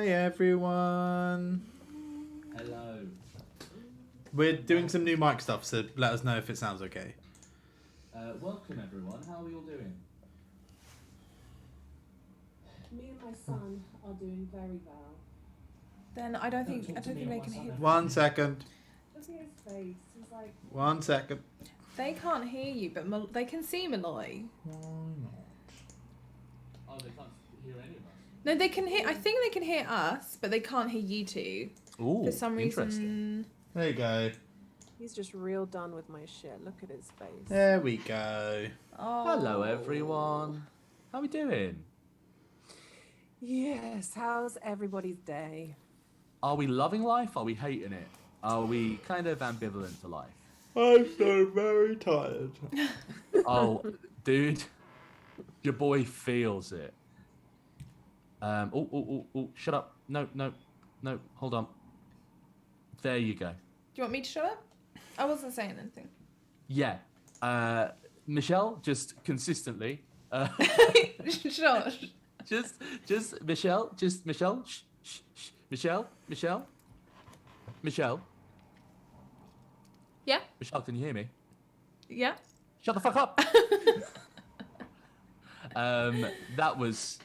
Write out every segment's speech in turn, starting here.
Hi everyone. Hello. We're doing some new mic stuff, so let us know if it sounds okay. Welcome everyone. How are we all doing? Me and my son are doing very well. Then I don't think they can hear. 1 second. Look at his face. He's like. 1 second. They can't hear you, but they can see Malloy. Why not? Oh, they can't hear any of us. No, they can hear. I think they can hear us, but they can't hear you two. Ooh, for some interesting. reason. There you go. He's just real done with my shit. Look at his face. There we go. Oh. Hello, everyone. How we doing? Yes. How's everybody's day? Are we loving life? Are we hating it? Are we kind of ambivalent to life? I'm so very tired. Oh, dude, your boy feels it. Shut up. No, hold on. There you go. Do you want me to shut up? I wasn't saying anything. Yeah. Michelle, just consistently. Shush. Just Michelle. Shh. Michelle. Yeah. Michelle, can you hear me? Yeah. Shut the fuck up. That was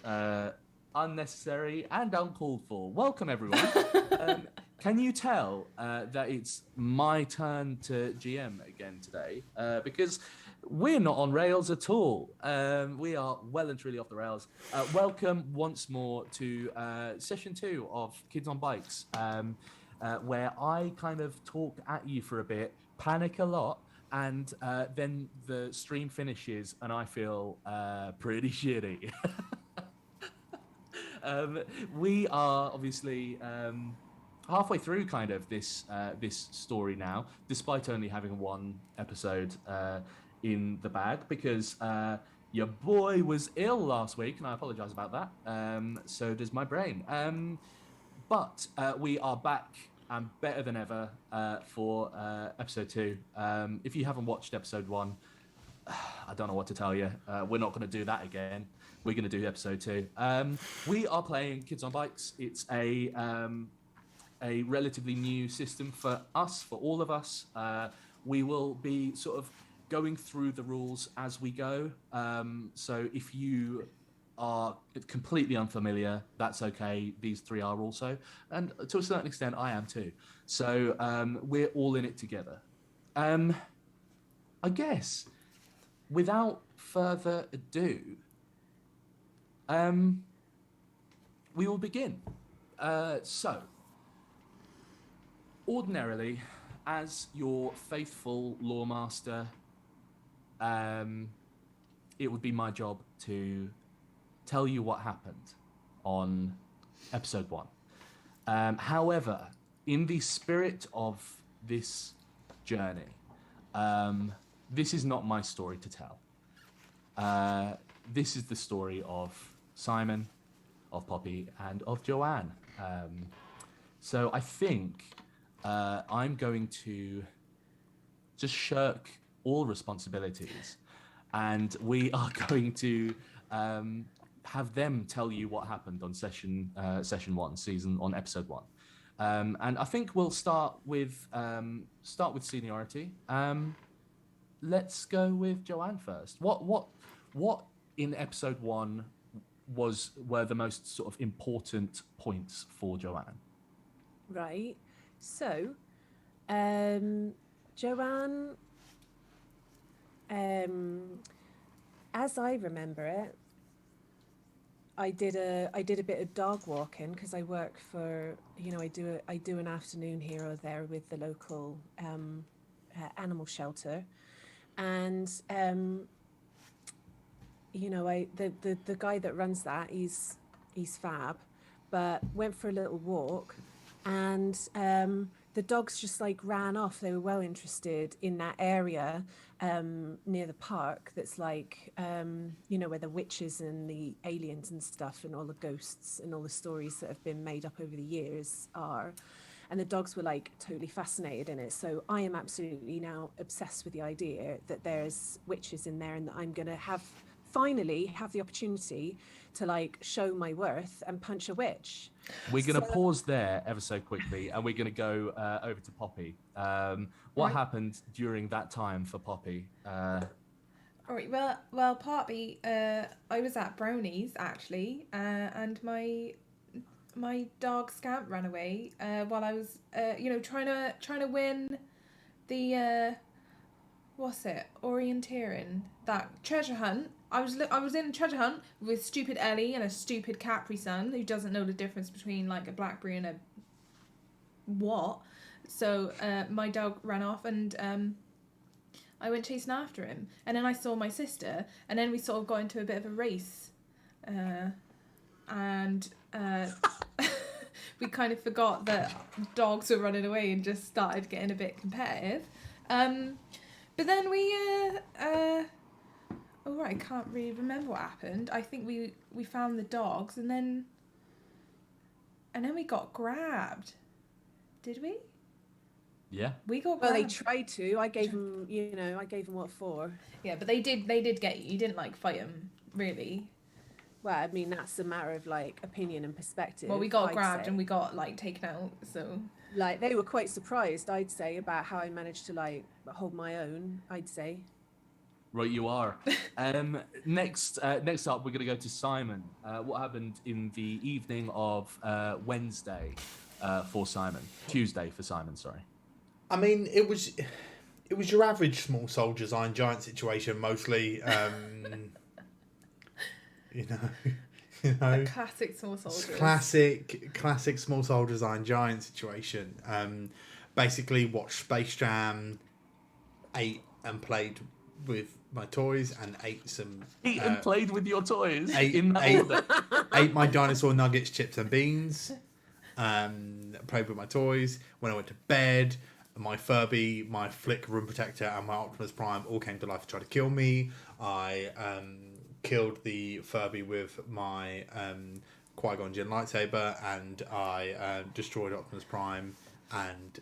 unnecessary and uncalled for. Welcome, everyone. Can you tell that it's my turn to GM again today? Because we're not on rails at all. We are well and truly off the rails. Welcome once more to session 2 of Kids on Bikes, where I kind of talk at you for a bit, panic a lot, and then the stream finishes and I feel pretty shitty. We are obviously halfway through kind of this story now, despite only having one episode in the bag, because your boy was ill last week, and I apologize about that. So does my brain. But we are back and better than ever for episode 2. If you haven't watched episode 1, I don't know what to tell you. We're not going to do that again. We're going to do episode 2. We are playing Kids on Bikes. It's a relatively new system for us, for all of us. We will be sort of going through the rules as we go. So if you are completely unfamiliar, that's okay. These 3 are also. And to a certain extent, I am too. So we're all in it together. I guess, without further ado, we will begin. So, ordinarily, as your faithful lawmaster, it would be my job to tell you what happened on episode 1. However, in the spirit of this journey, this is not my story to tell. This is the story of Simon, of Poppy, and of Joanne. So I think I'm going to just shirk all responsibilities, and we are going to have them tell you what happened on session 1, on episode 1. And I think we'll start with seniority. Let's go with Joanne first. What in episode 1 were the most sort of important points for Joanne? Right. So, Joanne, as I remember it, I did a bit of dog walking because I work for, I do an afternoon here or there with the local animal shelter, and the guy that runs that, he's fab, but went for a little walk, and the dogs just like ran off. They were well interested in that area near the park that's like, where the witches and the aliens and stuff and all the ghosts and all the stories that have been made up over the years are. And the dogs were like totally fascinated in it. So I am absolutely now obsessed with the idea that there's witches in there and that I'm going to have finally have the opportunity to like show my worth and punch a witch. We're going to pause there ever so quickly, and we're going to go over to Poppy. What Right. happened during that time for Poppy? All right. Well, partly, I was at Brownies actually, and my dog Scamp ran away while I was, trying to win the what's it, orienteering, that treasure hunt. I was in a treasure hunt with stupid Ellie and a stupid Capri Sun who doesn't know the difference between like a blackberry and a what. So my dog ran off, and I went chasing after him, and then I saw my sister, and then we sort of got into a bit of a race, and we kind of forgot that dogs were running away and just started getting a bit competitive. But then I can't really remember what happened. I think we found the dogs, and then we got grabbed. Did we? Yeah. We got Well, grabbed. they tried to. I gave them, what for? Yeah, but they did get you. You didn't like fight them, really. Well, I mean, that's a matter of like opinion and perspective. Well, we got I'd grabbed say. and we got like taken out. So Like they were quite surprised, I'd say, about how I managed to like hold my own. I'd say. Right, you are. Next up, we're going to go to Simon. What happened in the evening of Wednesday for Simon? Tuesday for Simon, sorry. I mean, it was your average small soldiers Iron Giant situation, mostly. You know, a classic small soldier. classic small soldiers Iron Giant situation. Basically, watched Space Jam, ate and played with my toys, and ate some. Eat and played with your toys ate- in that ate- order. Ate my dinosaur nuggets, chips, and beans. Played with my toys. When I went to bed, my Furby, my Flick room protector, and my Optimus Prime all came to life and tried to kill me. I killed the Furby with my Qui-Gon Jinn lightsaber, and I destroyed Optimus Prime and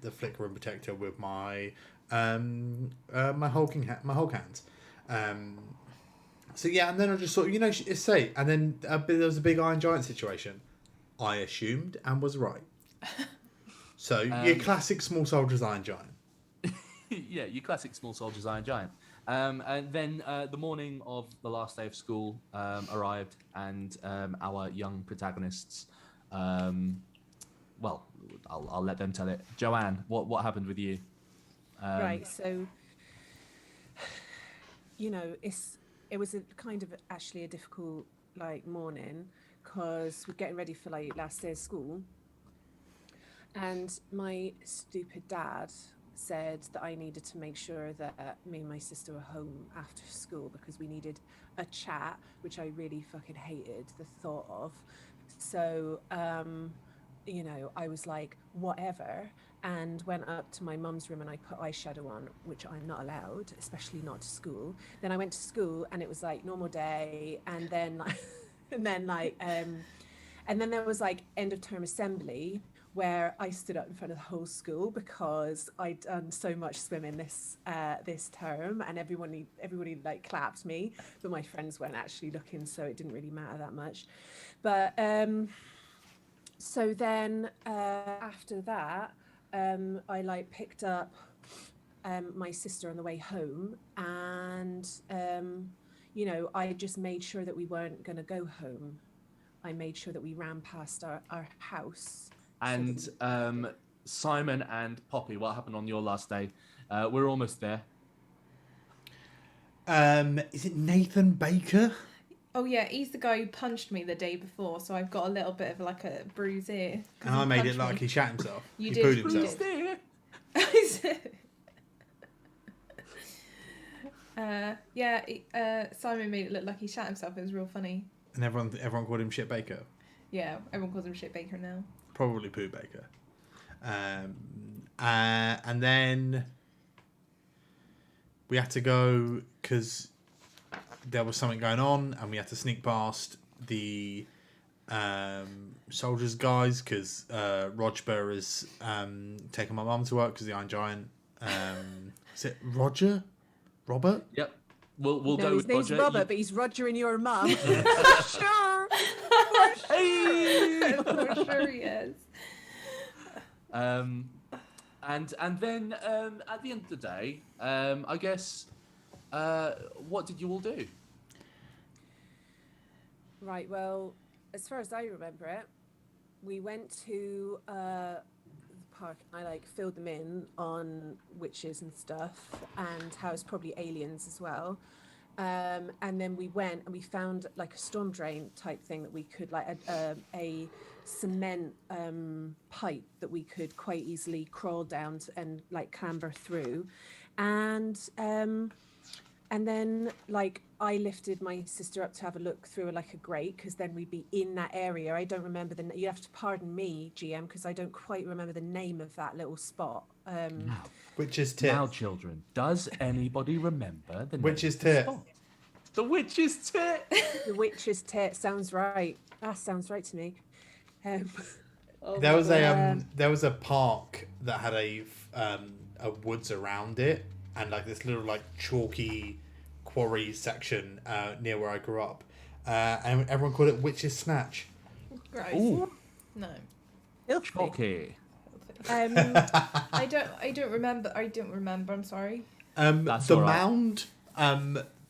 the Flick room protector with my my Hulk hands. So yeah, and then I just thought, it's safe. And then there was a big Iron Giant situation. I assumed and was right. So your classic small soldiers Iron Giant. Yeah, your classic small soldiers Iron Giant. And then the morning of the last day of school arrived, and our young protagonists, well, I'll let them tell it. Joanne, what happened with you? Right. So, it was a kind of actually a difficult like morning because we're getting ready for like last day of school, and my stupid dad said that I needed to make sure that me and my sister were home after school because we needed a chat, which I really fucking hated the thought of. So, I was like, whatever, and went up to my mum's room and I put eyeshadow on, which I'm not allowed, especially not to school. Then I went to school and it was like normal day, and then and then there was like end of term assembly, where I stood up in front of the whole school because I'd done so much swimming this term, and everybody like clapped me, but my friends weren't actually looking, so it didn't really matter that much. But so then after that, I like picked up my sister on the way home, and I just made sure that we weren't going to go home. I made sure that we ran past our house. And Simon and Poppy, what happened on your last day? We're almost there. Is it Nathan Baker? Oh yeah, he's the guy who punched me the day before, so I've got a little bit of like a bruise here. 'cause And I he made it punched like me. he shat himself. You he did. pooed You himself. Simon made it look like he shat himself. It was real funny. And everyone called him Shit Baker. Yeah, everyone calls him Shit Baker now. Probably Pooh Baker. And then we had to go because there was something going on, and we had to sneak past the soldiers guys because Roger is taking my mum to work because the Iron Giant. Is it Roger? Robert? Yep. we'll No, go his with name's Roger. Robert, but he's Roger in your mum. Sure. Hey! For sure he is. And then at the end of the day, I guess, what did you all do? Right, well, as far as I remember it, we went to the park and I like filled them in on witches and stuff and how it's probably aliens as well. And then we went and we found like a storm drain type thing that we could like a cement pipe that we could quite easily crawl down and like clamber through. And then, like, I lifted my sister up to have a look through like a grate because then we'd be in that area. I don't remember you have to pardon me, GM, because I don't quite remember the name of that little spot. Witch's tit. Now, children, does anybody remember the Witch's name of the tit. spot? The witch's tit. The witch's tit sounds right. That sounds right to me. There was a park that had a woods around it and like this little like chalky quarry section near where I grew up, and everyone called it Witch's Snatch. Gross. Ooh, No. Filthy. chalky. I don't remember. I'm sorry. That's The all right. mound,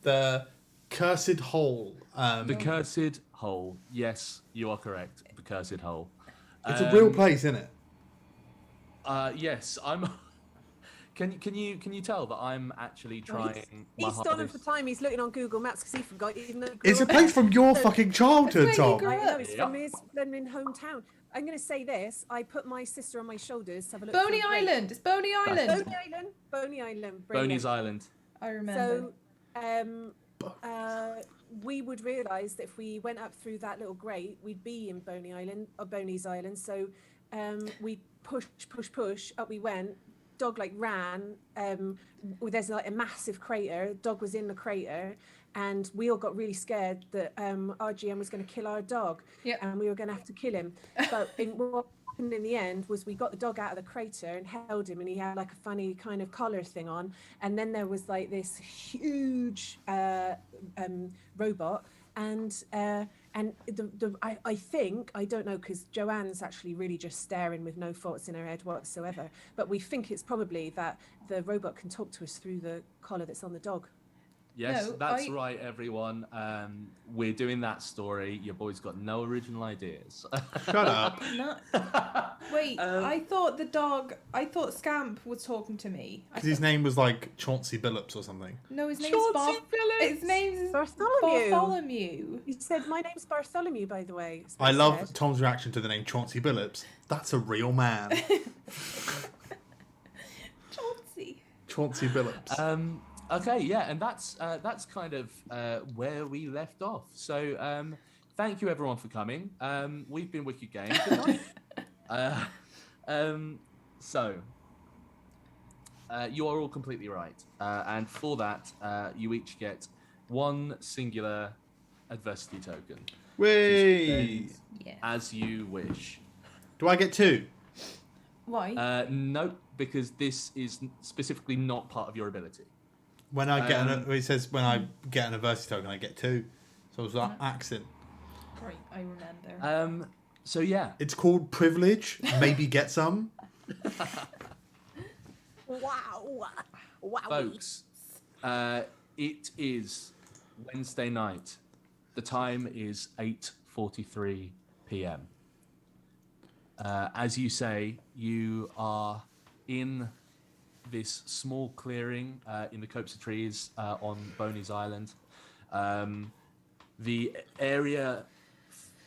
the cursed hole. The cursed hole. Yes, you are correct. The cursed hole. It's a real place, isn't it? Yes, I'm. Can you tell that I'm actually trying my He's stolen hardest? for time. He's looking on Google Maps because he forgot. Even though It's a place from your fucking childhood, That's where you Tom. grew I know, it's Yep. from his London hometown. I'm going to say this. I put my sister on my shoulders to have a look. Boney through a grate. Island. It's Boney Island. Boney Island. Boney Island. Brilliant. Boney's Island. I remember. So, we would realise that if we went up through that little grate, we'd be in Boney Island or Boney's Island. So, we push, up we went. Dog like ran. There's like a massive crater. Dog was in the crater, and we all got really scared that our GM was going to kill our dog, Yep. and we were going to have to kill him. But what happened in the end was we got the dog out of the crater and held him, and he had like a funny kind of collar thing on, and then there was like this huge robot. And I think, I don't know, because Joanne's actually really just staring with no thoughts in her head whatsoever. But we think it's probably that the robot can talk to us through the collar that's on the dog. Yes, No, that's right, everyone. We're doing that story. Your boy's got no original ideas. Shut up. No. Wait, I thought Scamp was talking to me. Because his name was like Chauncey Billups or something. No, his name's Chauncey Billups. His name's Bartholomew. Bartholomew. He said, "My name's Bartholomew, by the way." That's what I he love said. Tom's reaction to the name Chauncey Billups. That's a real man. Chauncey. Chauncey Billups. Okay, yeah, and that's kind of where we left off. So thank you everyone for coming. We've been Wicked Games. Good night. So you are all completely right, and for that you each get one singular adversity token. Whee! Yeah. As you wish. Do I get two? Why? Nope, because this is specifically not part of your ability. When I get it says when I get an adversity token, I get two. So it's that accent. Right, I remember. So yeah, It's called privilege. Maybe get some. Wow. folks, it is Wednesday night. The time is 8:43 p.m. As you say, you are in this small clearing in the copse of trees on Boney's Island. The area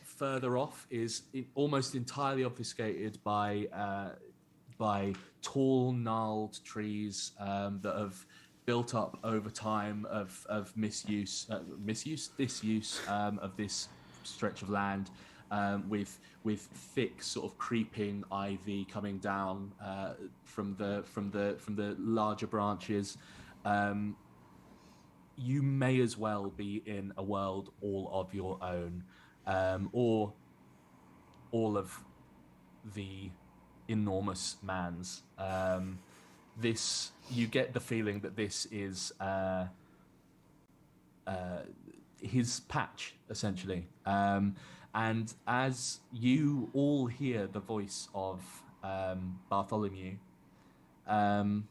further off is almost entirely obfuscated by tall, gnarled trees that have built up over time of disuse of this stretch of land, with thick sort of creeping ivy coming down from the larger branches. You may as well be in a world all of your own, or all of the enormous man's. You get the feeling that this is his patch, essentially. And as you all hear the voice of Bartholomew, I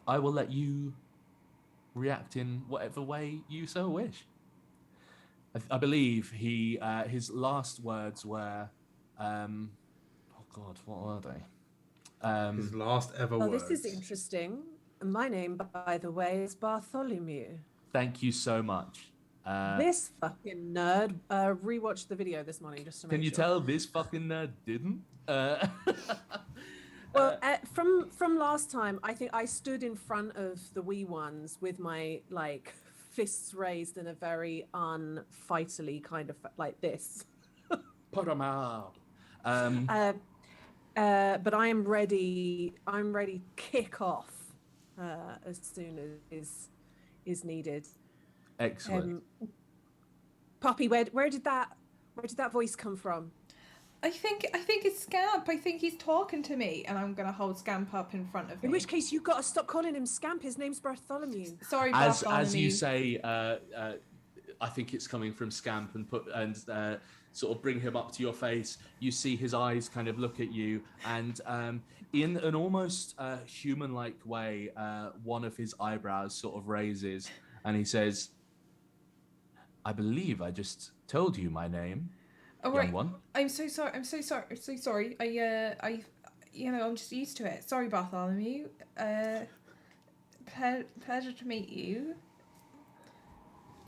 will let you react in whatever way you so wish. I believe his last words were, oh God, what were they? His last ever Oh, words. this is interesting. My name, by the way, is Bartholomew. Thank you so much. This fucking nerd rewatched the video this morning just to make Can you sure. tell this fucking nerd didn't? Well, from last time, I think I stood in front of the wee ones with my like fists raised in a very unfightily kind of like this. Put 'em out. But I am ready. I'm ready to kick off as soon as is needed. Excellent. Poppy, where did that voice come from? I think it's Scamp. I think he's talking to me, and I'm gonna hold Scamp up in front of me. In which case, you've got to stop calling him Scamp. His name's Bartholomew. Sorry, Bartholomew. As you say, I think it's coming from Scamp, and sort of bring him up to your face. You see his eyes kind of look at you, and in an almost human-like way, one of his eyebrows sort of raises, and he says, "I believe I just told you my name, young one." I'm so sorry. I'm so sorry. I'm just used to it. Sorry, Bartholomew. Pleasure to meet you.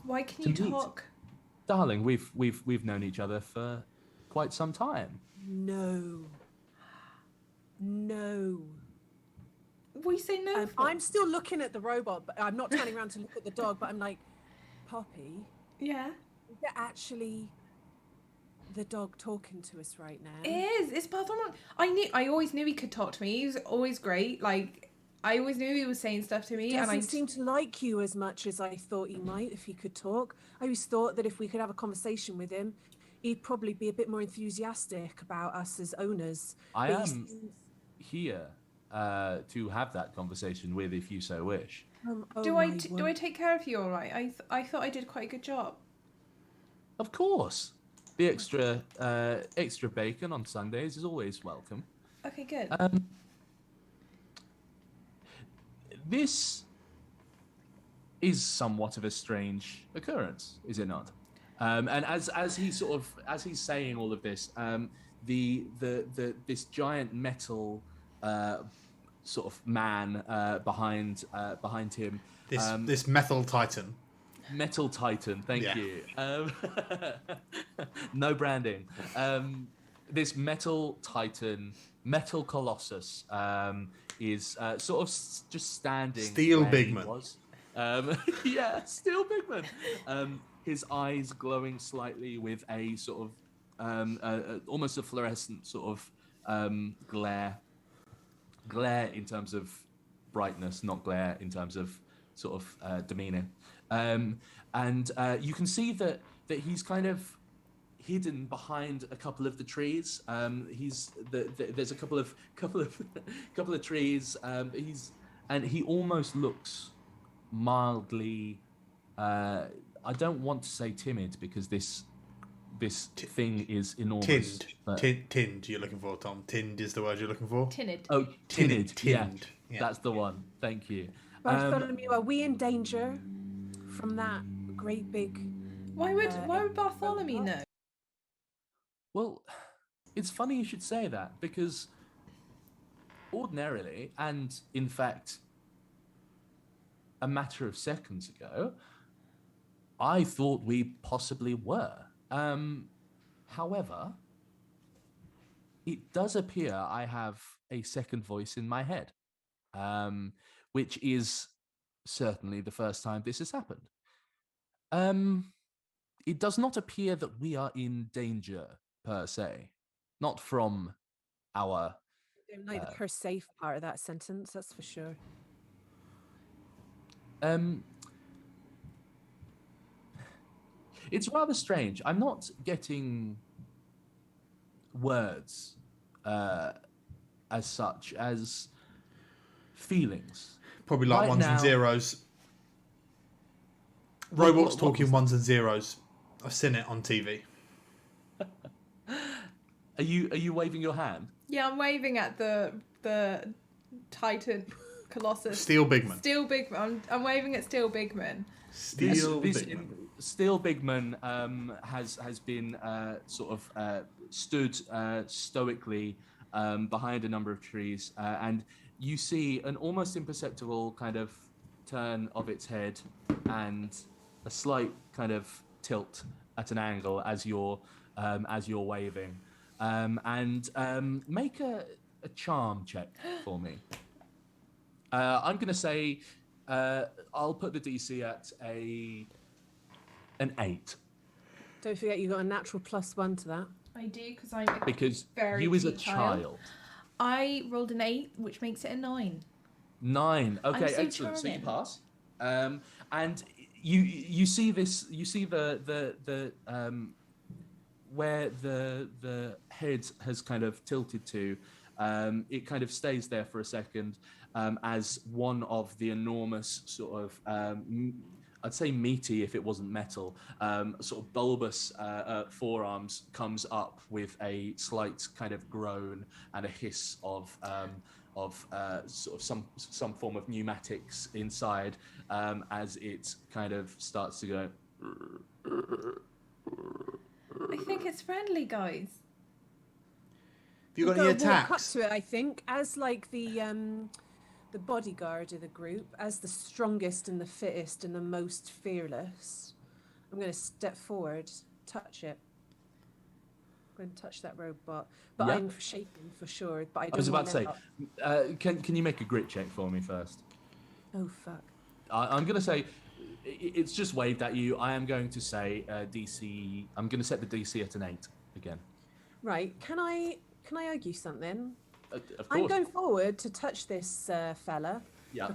Why can you talk? Darling, we've known each other for quite some time. No. We say no. I'm still looking at the robot, but I'm not turning around to look at the dog. But I'm like, Poppy. Yeah. Is it actually the dog talking to us right now? It is. It's Bartholomew. I always knew he could talk to me. He was always great. Like, I always knew he was saying stuff to me. He doesn't seem to like you as much as I thought he might if he could talk. I always thought that if we could have a conversation with him, he'd probably be a bit more enthusiastic about us as owners. I am here to have that conversation with, if you so wish. Do I take care of you all right? I thought I did quite a good job. Of course. The extra bacon on Sundays is always welcome. Okay, good. This is somewhat of a strange occurrence, is it not? And as he's saying all of this, this giant metal sort of man behind him. This metal titan. Metal Titan, thank you. No branding. This Metal Titan, Metal Colossus, is sort of just standing. Steel Bigman. Yeah, Steel Bigman. His eyes glowing slightly with a sort of almost a fluorescent sort of glare in terms of brightness, not glare in terms of sort of demeanor. And you can see that he's kind of hidden behind a couple of the trees. There's a couple of trees. He almost looks mildly. I don't want to say timid because this thing is enormous. Tinned. You're looking for, Tom. Tinned is the word you're looking for. Timid. Oh, timid. Tinned. Yeah, that's the one. Thank you. Bartholomew, are we in danger from that great big? Why would Bartholomew know? Well, it's funny you should say that because ordinarily, and in fact, a matter of seconds ago, I thought we possibly were. However, it does appear I have a second voice in my head, which is certainly the first time this has happened. It does not appear that we are in danger per se, not from our. I don't like the per se part of that sentence. That's for sure. It's rather strange. I'm not getting words as such as feelings. Probably like Right ones now- and zeros. Robots what talking was- ones and zeros. I've seen it on TV. Are you waving your hand? Yeah, I'm waving at the Titan Colossus. Steel Bigman. Steel Bigman. I'm waving at Steel Bigman. Steel This Bigman. Steel Bigman has been sort of stood stoically behind a number of trees, and you see an almost imperceptible kind of turn of its head and a slight kind of tilt at an angle as you're waving, and make a charm check for me. I'm going to say I'll put the DC at an 8 Don't forget you got a natural +1 to that. I do because I'm because very you as a cute child. child. I rolled an 8, which makes it a 9. 9. Okay, so excellent. So you charming. pass. And you see this. You see the where the head has kind of tilted to. It kind of stays there for a second as one of the enormous sort of I'd say meaty if it wasn't metal, sort of bulbous forearms comes up with a slight kind of groan and a hiss of sort of some form of pneumatics inside as it kind of starts to go. I think it's friendly, guys. Have you got We've any got to walk up attacks? to it, I think, as like the bodyguard of the group, as the strongest and the fittest and the most fearless. I'm going to step forward, touch it. I'm going to touch that robot, but Yeah. I'm shaking for sure. But I don't I was about to want say, them can you make a grit check for me first? up. Oh fuck! I'm going to say it's just waved at you. I am going to say DC. I'm going to set the DC at an 8 again. Right? Can I argue something? Of I'm course. going forward to touch this fella Yeah.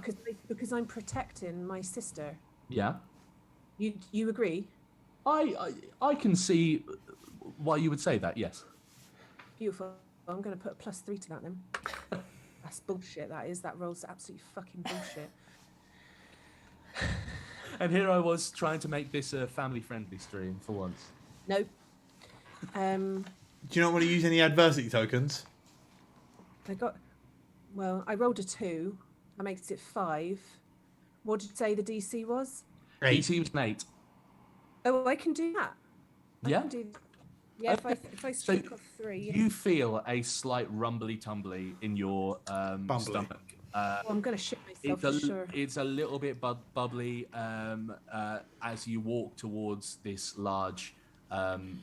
because I'm protecting my sister. Yeah. You agree? I can see why you would say that. Yes. Beautiful. I'm going to put a +3 to that then. That's bullshit. That is. That roll's absolutely fucking bullshit. And here I was trying to make this a family-friendly stream for once. Nope. Do you not want to use any adversity tokens? I rolled a 2. That makes it 5. What did you say the DC was? 8. DC was an 8. Oh, I can do that. I Yeah? can do. Yeah, Okay. if I So strike off 3. You feel a slight rumbly-tumbly in your Bumbly. stomach. Well, I'm gonna shit myself for sure. It's a little bit bubbly as you walk towards this large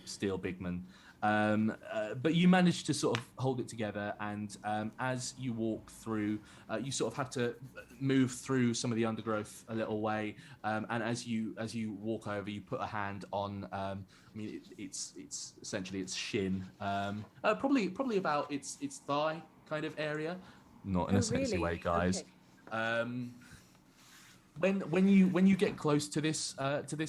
steel bigman. But you manage to sort of hold it together, and as you walk through, you sort of have to move through some of the undergrowth a little way, and as you walk over, you put a hand on. I mean, it's essentially its shin, probably about its thigh kind of area. Not in Oh, a sexy really? way, guys. Okay. When you get close to this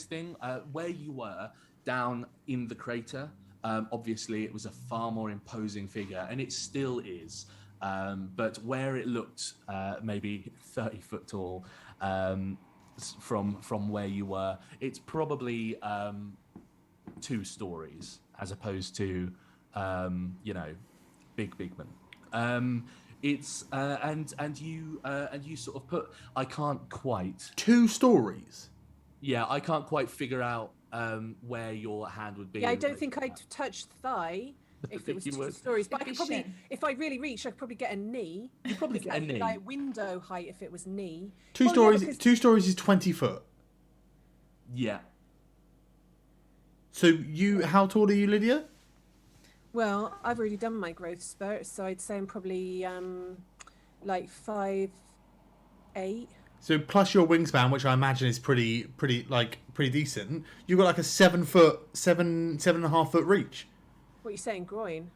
thing, where you were down in the crater, obviously it was a far more imposing figure, and it still is. But where it looked maybe 30 foot tall from where you were, it's probably 2 stories as opposed to bigman. It's and you sort of put. I can't quite. 2 stories. Yeah, I can't quite figure out where your hand would be. Yeah, I don't think I'd touch the thigh if it was You 2 would? stories. But I It'd could be probably, shit. if I really reached, I could probably get a knee. You probably Because get a that'd be knee. like window height if it was knee. 2 Well, yeah, stories. because- 2 stories is 20 foot. Yeah. So how tall are you, Lydia? Well, I've already done my growth spurt, so I'd say I'm probably like 5'8". So plus your wingspan, which I imagine is pretty decent. You've got like a 7.5 foot reach. What are you saying, groin?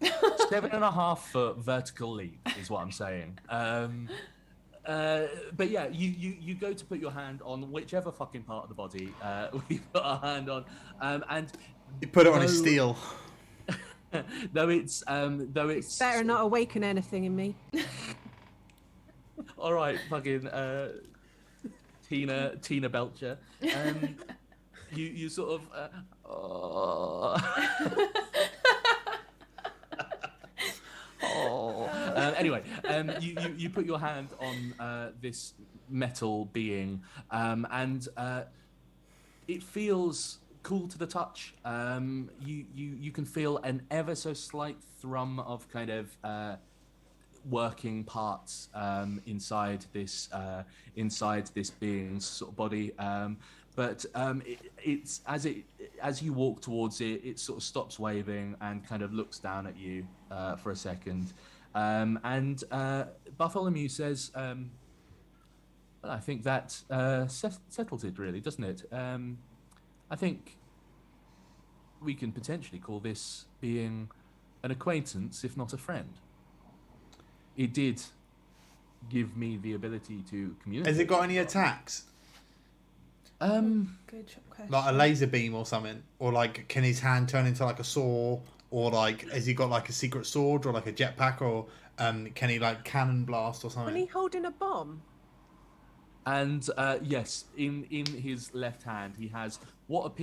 7.5 foot vertical leap is what I'm saying. But yeah, you go to put your hand on whichever fucking part of the body we put our hand on, and You put it on his though- steel. though it's Better not awaken anything in me. all right, fucking. Tina Belcher. You sort of. Oh. Anyway, you put your hand on this metal being, and it feels cool to the touch. You can feel an ever so slight thrum of kind of working parts inside this being's sort of body. But it's as you walk towards it, it sort of stops waving and kind of looks down at you for a second. And Bartholomew says, well, I think that settles it, really, doesn't it? I think we can potentially call this being an acquaintance, if not a friend. It did give me the ability to communicate. Has it got any attacks? Good question. Like a laser beam or something? Or like, can his hand turn into like a saw? Or like, has he got like a secret sword or like a jetpack? Or can he like cannon blast or Was something? he holding a bomb? And yes, in his left hand, he has what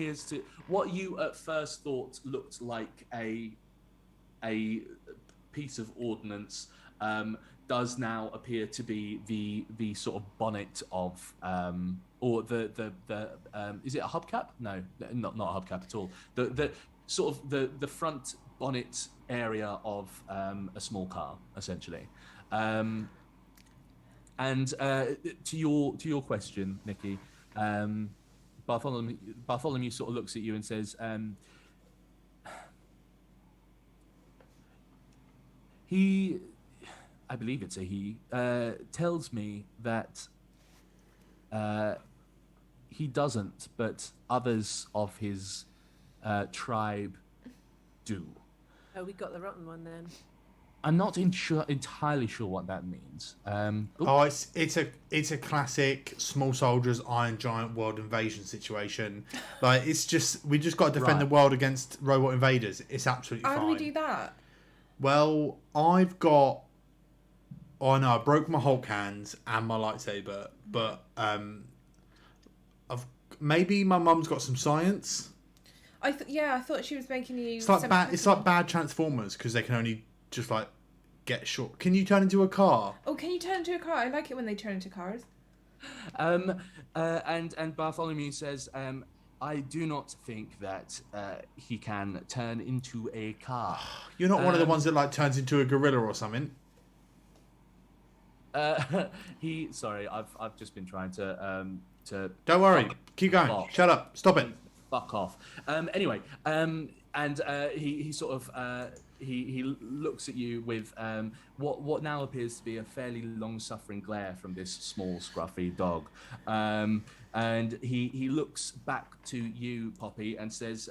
you at first thought looked like a piece of ordnance, does now appear to be the sort of bonnet of or the is it a hubcap? No, not a hubcap at all. The sort of the front bonnet area of a small car, essentially. And to your question, Nikki, Bartholomew sort of looks at you and says, he, I believe it's a he, tells me that he doesn't, but others of his tribe do. Oh, we got the rotten one then. I'm not entirely sure what that means. Oh, it's a classic small soldiers, Iron Giant world invasion situation. Like we just got to defend the world against robot invaders. It's absolutely fine. How do we do that? Well, I've got. Oh no, I broke my Hulk hands and my lightsaber, but maybe my mum's got some science. I thought she was making you. It's like bad Transformers because they can only just like get short. Can you turn into a car? Oh, can you turn into a car? I like it when they turn into cars. And Bartholomew says, I do not think that he can turn into a car. You're not one of the ones that like turns into a gorilla or something. Sorry, I've just been trying to Don't worry. Keep going. off. Shut up. Stop it. Fuck off. Anyway, and he sort of he looks at you with what now appears to be a fairly long-suffering glare from this small, scruffy dog, and he looks back to you, Poppy, and says,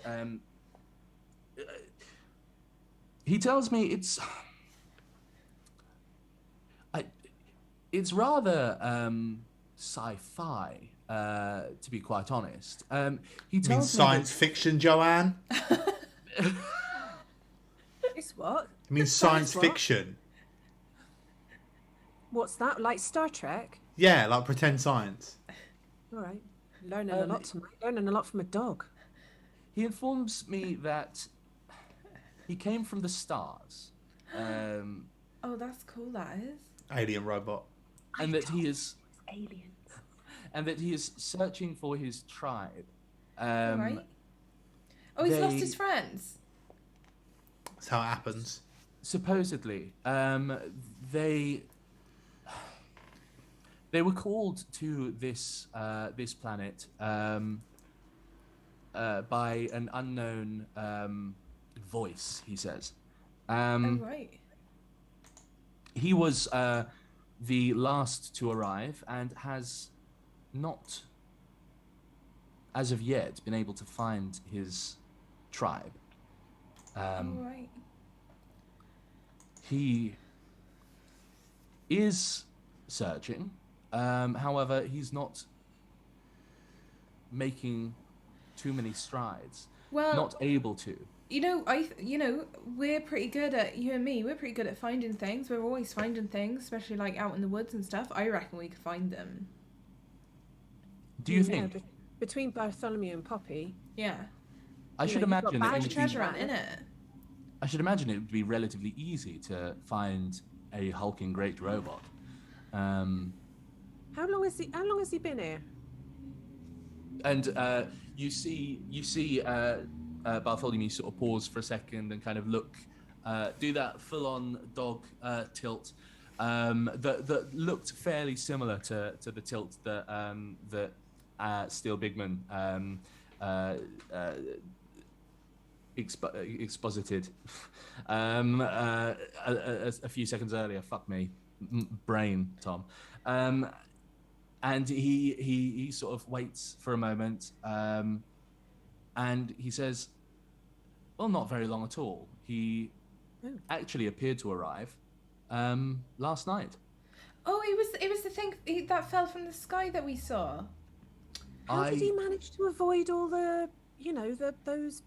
he tells me it's rather sci-fi. To be quite honest, he tells me science fiction, Joanne? It's what? It means science fiction. What's that? Like Star Trek? Yeah, like pretend science. All right. Learning a lot tonight. Learning a lot from a dog. He informs me that he came from the stars, Oh, that's cool. That is. Alien robot. and that he is Aliens. and that he is searching for his tribe. Right. Oh, he's lost they- his friends. That's how it happens. Supposedly, they were called to this planet by an unknown voice. He says. Oh, right. He was the last to arrive and has not, as of yet, been able to find his tribe. Oh, right. He is searching. However, he's not making too many strides. Well, Not able to. We're pretty good at, you and me, we're pretty good at finding things. We're always finding things, especially like out in the woods and stuff. I reckon we could find them. Do you Yeah, think? between Bartholomew and Poppy, Yeah. I should you've got imagine it bags would There's of be. treasure hunt in it. I should imagine it would be relatively easy to find a hulking great robot. Um, how long has he been here? and you see Bartholomew sort of pause for a second and kind of look, do that full-on dog tilt that looked fairly similar to the tilt that Steel Bigman exposited a few seconds earlier. Fuck me, brain, Tom. And he sort of waits for a moment, and he says, "Well, not very long at all. He actually appeared to arrive last night." Oh, it was the thing that fell from the sky that we saw. How did he manage to avoid all the, those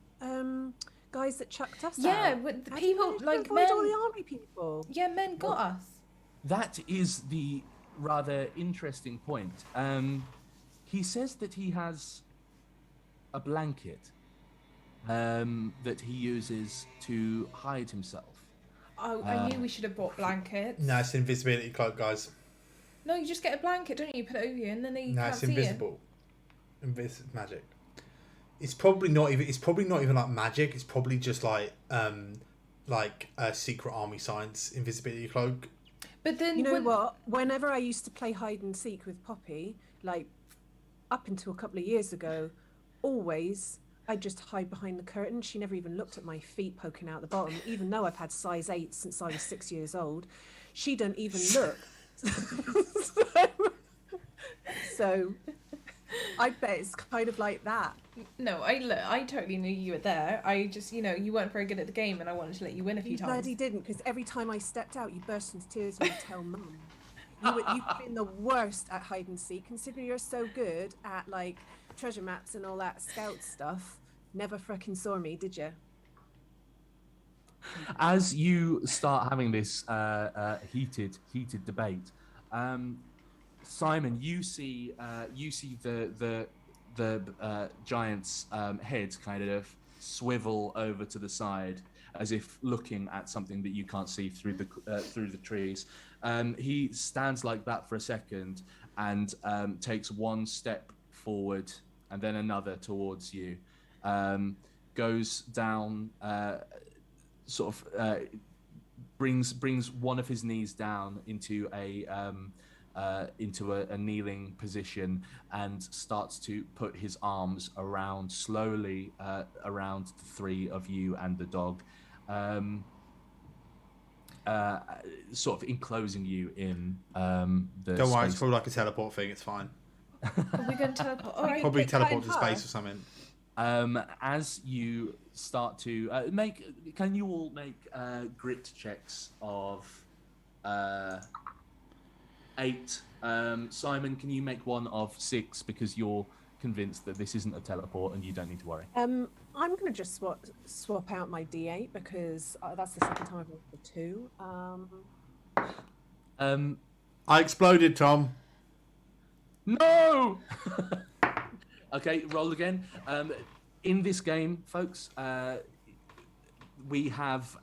guys that chucked us Yeah, out? with the How did he people, manage to like, avoid men- all the army people. Yeah, men got us. That is the rather interesting point. He says that he has a blanket that he uses to hide himself. Oh, I knew we should have bought blankets. No, it's invisibility cloak, guys. No, you just get a blanket, don't you? Put it over you, and then they No, can't it's see invisible. Magic. It's probably not even. It's probably not even like magic. It's probably just like a secret army science invisibility cloak. you. But then You know what? Whenever I used to play hide and seek with Poppy, like up until a couple of years ago, always I'd just hide behind the curtain. She never even looked at my feet poking out the bottom, even though I've had size 8 since I was 6 years old. She don't even look. So I bet it's kind of like that. No, I totally knew you were there. I just, you weren't very good at the game, and I wanted to let you win a few You times. bloody didn't, because every time I stepped out, you burst into tears and would tell Mum. You've been the worst at hide and seek, considering you're so good at like treasure maps and all that scout stuff. Never frickin' saw me, did you? As you start having this heated debate, Simon, you see the giant's head kind of swivel over to the side, as if looking at something that you can't see through the trees. He stands like that for a second and takes one step forward and then another towards you. Goes down, sort of brings one of his knees down into a kneeling position and starts to put his arms slowly around the three of you and the dog, sort of enclosing you in the Don't worry, it's space. probably like a teleport thing. It's fine. Are we going to teleport? All right. Probably get cut in teleport to space half. or something. As you start to can you all make grit checks of 8? Simon, can you make one of 6 because you're convinced that this isn't a teleport and you don't need to worry? I'm going to just swap out my D8 because that's the second time I've rolled for 2. I exploded, Tom. No! Okay, roll again. In this game, folks, we have,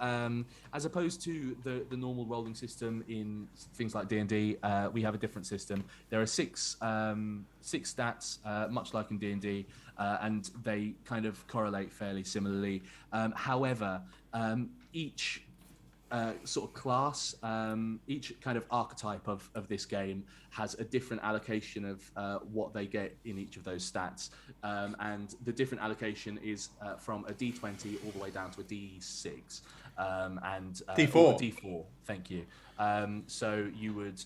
as opposed to the normal rolling system in things like D&D, we have a different system. There are 6 stats, much like in D&D, and they kind of correlate fairly similarly. However, each sort of class, each kind of archetype of this game has a different allocation of what they get in each of those stats, and the different allocation is from a D20 all the way down to a D6 and D4. or a D4. Thank you. So you would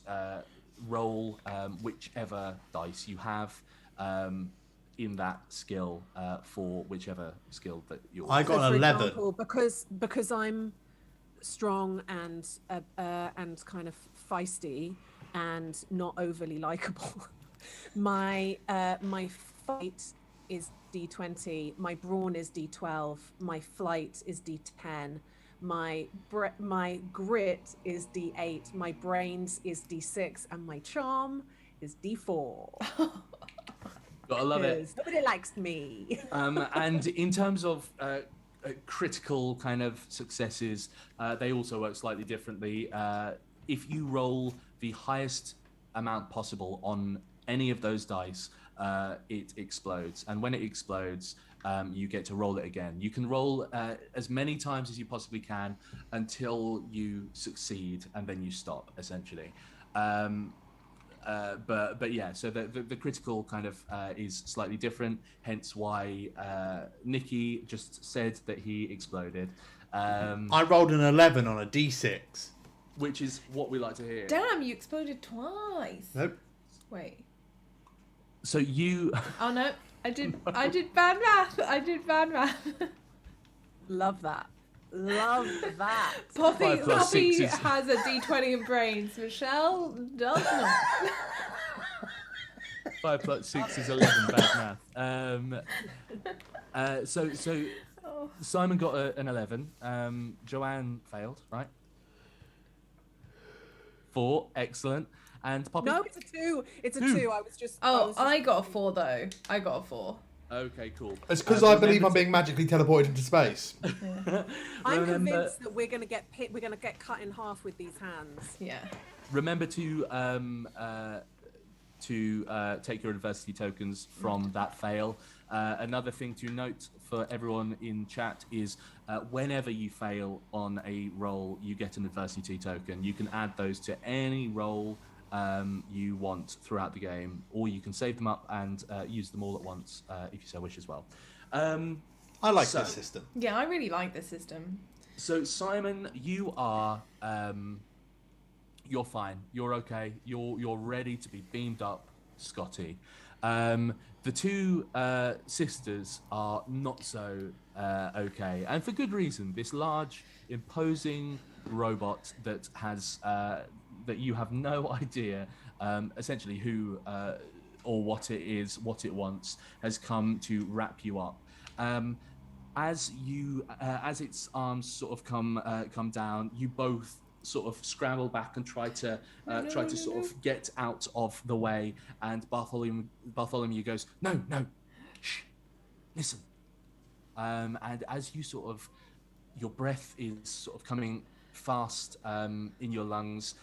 roll whichever dice you have in that skill for whichever skill that you're. I got So, an for 11. example, because I'm strong and kind of feisty and not overly likable, my fight is D20, my brawn is D12, my flight is D10, my grit is D8, my brains is D6, and my charm is D4. Gotta love it. 'Cause nobody likes me. And in terms of critical kind of successes, they also work slightly differently. If you roll the highest amount possible on any of those dice, it explodes. And when it explodes, you get to roll it again. You can roll as many times as you possibly can until you succeed, and then you stop, essentially. But yeah, so the critical kind of is slightly different, hence why Nikki just said that he exploded. I rolled an 11 on a d6. Which is what we like to hear. Damn, you exploded twice. Nope. Wait. So you... Oh no, I did bad math. I did bad math. Love that. Love that. Poppy 5 plus 6 is- has a D20 in brains. Michelle does not. 5 plus 6 is 11, bad math. So Oh. Simon got an 11. Joanne failed, right? 4, excellent. And Poppy? No, it's a 2. It's a Two. 2. I was just. Oh, I got a 4 though. I got a 4. Okay, cool. It's because I believe remember I'm being magically teleported into space. I'm remember- convinced that we're gonna get we're gonna get cut in half with these hands. Yeah. Remember to take your adversity tokens from that fail. Another thing to note for everyone in chat is whenever you fail on a roll, you get an adversity token. You can add those to any roll you want throughout the game, or you can save them up and use them all at once if you so wish as well. I like So- this system. Yeah, I really like this system. So Simon, you are you're fine. You're okay. You're ready to be beamed up, Scotty. The two sisters are not so okay, and for good reason. This large, imposing robot that has that you have no idea, essentially who or what it is, what it wants, has come to wrap you up. As its arms sort of come down, you both sort of scramble back and try to sort of get out of the way. And Bartholomew goes, no, shh, listen. And as you sort of, your breath is sort of coming fast in your lungs,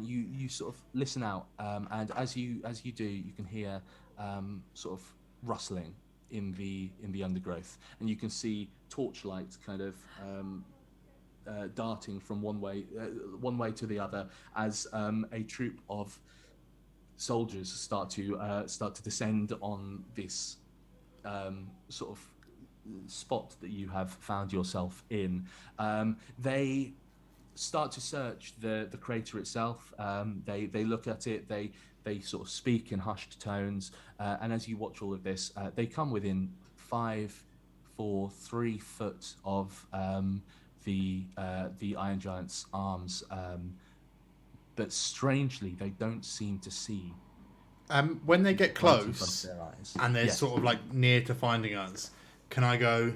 you sort of listen out, and as you do, you can hear sort of rustling in the undergrowth, and you can see torchlight kind of darting from one way to the other as a troop of soldiers start to descend on this sort of spot that you have found yourself in. They start to search the crater itself. They look at it. They sort of speak in hushed tones, and as you watch all of this, they come within 5, 4, 3 foot of the Iron Giant's arms, but strangely, they don't seem to see. When they get right in front close of their eyes. and they're Yes. sort of like near to finding us, can I go?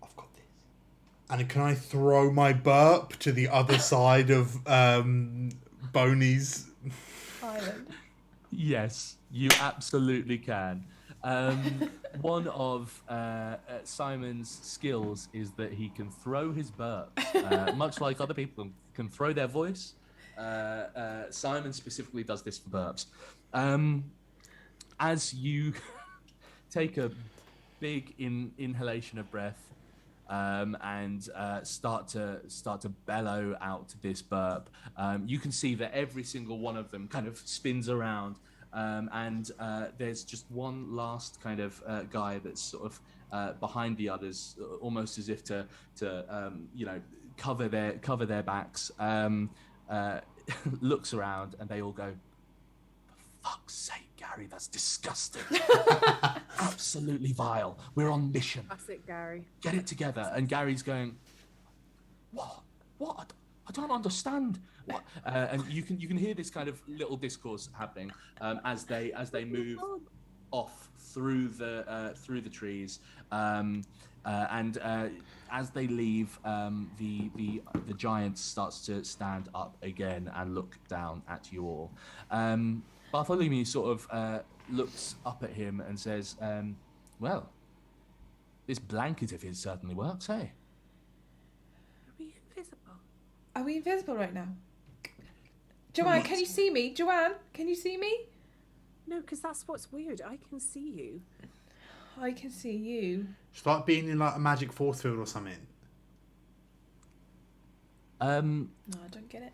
I've got this. And can I throw my burp to the other side of Boney's? Island. Yes, you absolutely can. One of Simon's skills is that he can throw his burps, much like other people can throw their voice. Simon specifically does this for burps. As you take a big inhalation of breath and start to bellow out this burp, you can see that every single one of them kind of spins around. And there's just one last kind of guy that's sort of behind the others, almost as if to cover their backs. Looks around, and they all go, "For fuck's sake, Gary, that's disgusting! Absolutely vile. We're on mission. Classic Gary. Get it together." And Gary's going, "What? I don't understand." What? And you can hear this kind of little discourse happening as they move off through the trees, and as they leave, the giant starts to stand up again and look down at you all. Bartholomew sort of looks up at him and says, well, this blanket of his certainly works, hey? Are we invisible? Are we invisible right now? Joanne, can you see me? Joanne, can you see me? No, because that's what's weird. I can see you. I can see you. It's like being in like a magic force field or something. No, I don't get it.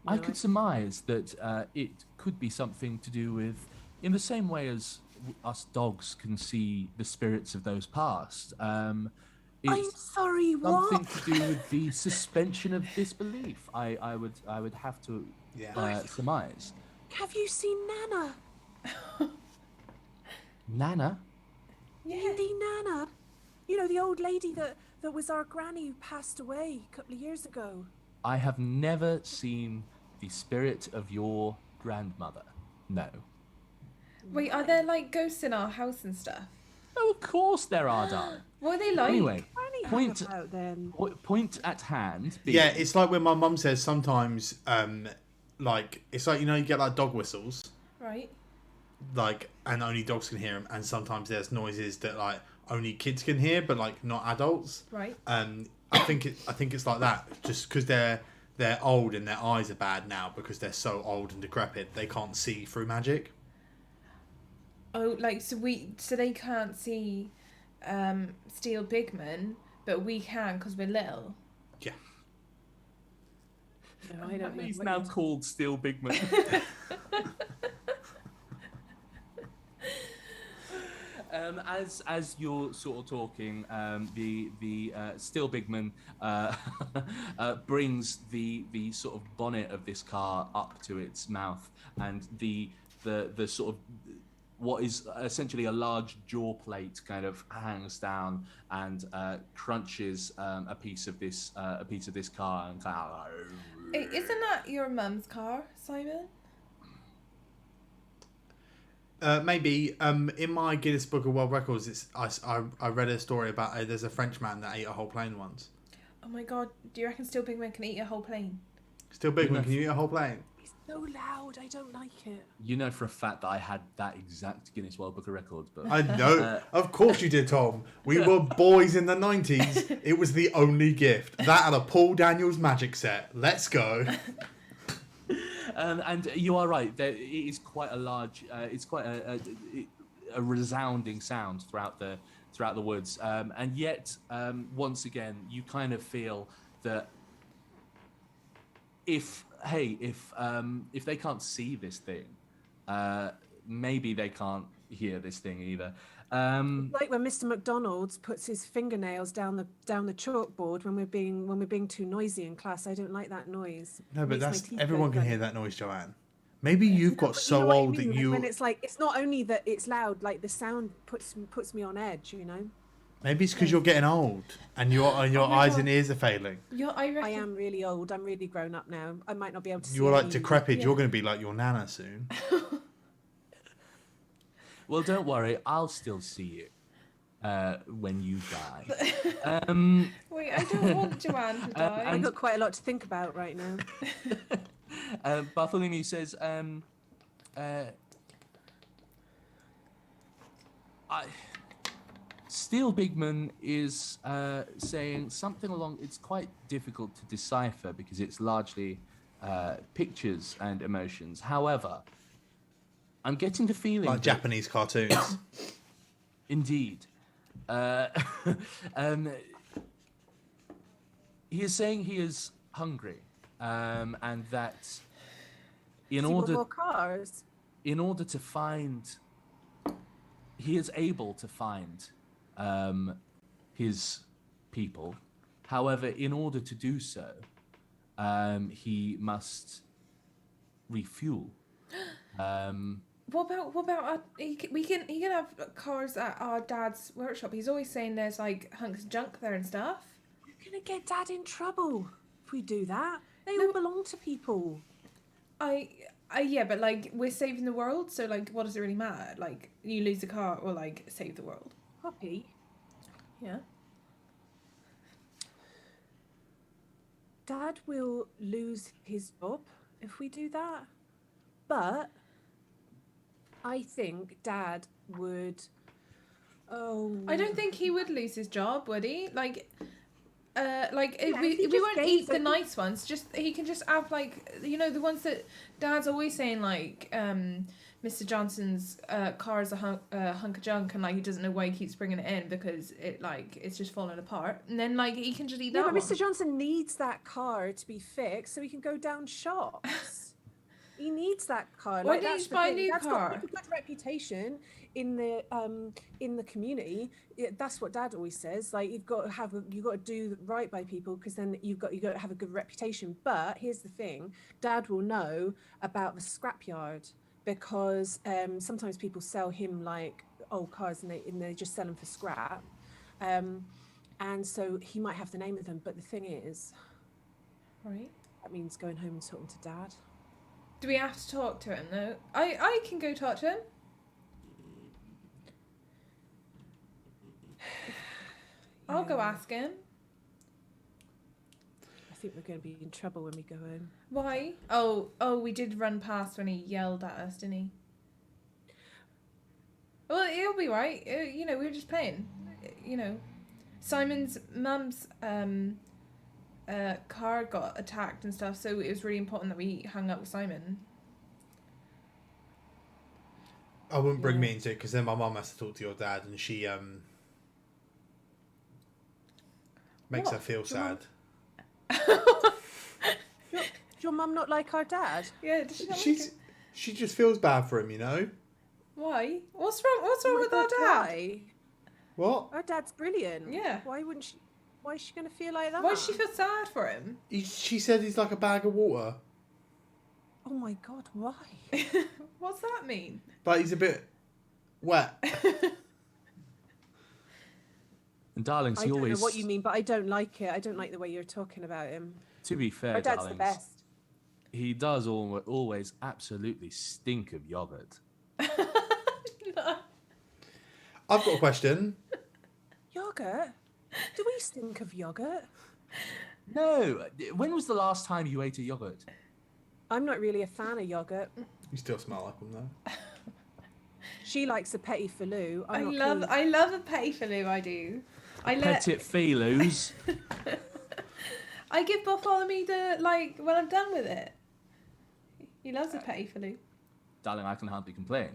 I No, could surmise that it could be something to do with, in the same way as us dogs can see the spirits of those past. I'm It's sorry, something what? to do with the suspension of disbelief. I would have to surmise. Have you seen Nana? Nana, Yeah. Lady Nana? You know, the old lady that was our granny who passed away a couple of years ago. I have never seen the spirit of your grandmother. No. Wait, are there like ghosts in our house and stuff? Oh, of course there are, darling. What are they like? Anyway, Granny point hung about then. point at hand. Being, Yeah, it's like when my mum says sometimes, like it's like, you know, you get like dog whistles, Right. like, and only dogs can hear them, and sometimes there's noises that like only kids can hear, but like not adults. Right. I think it's like that, just because they're old and their eyes are bad now because they're so old and decrepit, they can't see through magic. Oh, like so they can't see Steel Bigman, but we can because we're little. Yeah. No, I don't know. He's what now you're- called Steel Bigman. As you're sort of talking, the Steel Bigman brings the sort of bonnet of this car up to its mouth, and the sort of what is essentially a large jaw plate kind of hangs down and crunches a piece of this car and kind of, Isn't that your mum's car, Simon? Maybe in my Guinness Book of World Records, it's I read a story about there's a Frenchman that ate a whole plane once. Oh my god, do you reckon Steel Bigman can eat a whole plane? Still big one. Enough. Can you eat a whole plane? It's so loud. I don't like it. You know for a fact that I had that exact Guinness World Book of Records, but I know. Of course you did, Tom. We were boys in the 90s. It was the only gift. That and a Paul Daniels magic set. Let's go. and you are right. It is quite a large. It's quite a resounding sound throughout the woods, and yet once again you kind of feel that if they can't see this thing, maybe they can't hear this thing either. Like when Mr. McDonald's puts his fingernails down the chalkboard when we're being too noisy in class. I don't like that noise. No, but Makes my that's teeth everyone go can funny. hear that noise, Joanne. Maybe you've got But so you know what I old that mean? Like you. when it's like it's not only that it's loud, like the sound puts me on edge. You know. Maybe it's because you're getting old and your Oh my eyes God. and ears are failing. I reckon. I am really old. I'm really grown up now. I might not be able to see. You're like any- decrepit. Yeah. You're going to be like your nana soon. Well, don't worry, I'll still see you when you die. Wait, I don't want Joanne to die. I've got quite a lot to think about right now. Bartholomew says, Steel Bigman is saying something along. It's quite difficult to decipher because it's largely pictures and emotions. However, I'm getting the feeling Like that- Japanese cartoons. Indeed. He is saying he is hungry, and that in Do you want order more cars? to find, he is able to find his people. However, in order to do so, he must refuel. What about he can have cars at our dad's workshop. He's always saying there's like hunks of junk there and stuff. You're gonna get Dad in trouble if we do that. They No. all belong to people. Yeah, but like we're saving the world, so like what does it really matter? Like you lose a car or like save the world. Poppy, Yeah. Dad will lose his job if we do that, but I think Dad would. Oh, I don't think he would lose his job, would he? Like, Yeah, if we he we just won't gave eat the it- nice ones. Just he can just have like the ones that Dad's always saying like Mr. Johnson's car is a hunk of junk and like he doesn't know why he keeps bringing it in because it's just falling apart. And then like he can just eat Yeah, that but one. Mr. Johnson needs that car to be fixed so he can go down shops. He needs that car. Why Like, didn't he that's just the buy a thing. new Dad's car? got a good reputation in the community. That's what Dad always says. Like, you've got to do right by people because then you've got to have a good reputation. But here's the thing: Dad will know about the scrapyard because sometimes people sell him like old cars and they just sell them for scrap. And so he might have the name of them. But the thing is, Right. that means going home and talking to Dad. Do we have to talk to him though? I can go talk to him. I'll go Yeah. ask him. I think we're going to be in trouble when we go home. Why? Oh, we did run past when he yelled at us, didn't he? Well, he'll be right. We were just playing. Simon's mum's car got attacked and stuff, so it was really important that we hung up with Simon. I wouldn't bring Yeah. me into it because then my mum has to talk to your dad, and she makes her What? feel sad. Does your mum not like our dad? Yeah, does she not like She's him? she just feels bad for him, you know. Why? What's wrong? What's wrong Oh my with our God, dad? Why? What? Our dad's brilliant. Yeah. Why wouldn't she? Why is she going to feel like that? Why does she feel sad for him? She said he's like a bag of water. Oh my God, why? What's that mean? Like he's a bit wet. And darlings, I he don't always. know what you mean, but I don't like it. I don't like the way you're talking about him. To be fair, Our dad's darlings, the best. he does always absolutely stink of yogurt. I've got a question. Yogurt? Do we stink of yogurt? No, when was the last time you ate a yogurt? I'm not really a fan of yogurt. You still smell like him though. She likes a petit filou. I I'm not love keen. I love a petit filou. I do. I let Petit filous. I give Bartholomew when I'm done with it. He loves a petit filou. Darling, I can hardly complain.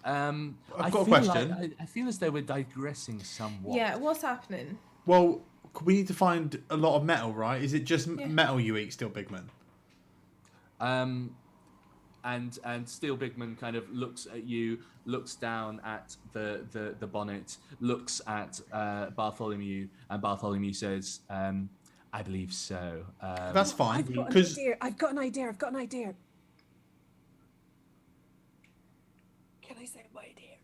I've I got a feel question. like- I feel as though we're digressing somewhat. Yeah, what's happening? Well, we need to find a lot of metal, right? Is it just Yeah. metal you eat, Steel Bigman? And Steel Bigman kind of looks at you, looks down at the bonnet, looks at Bartholomew, and Bartholomew says, "I believe so." That's fine I've got an because idea. I've got an idea. Can I say my idea?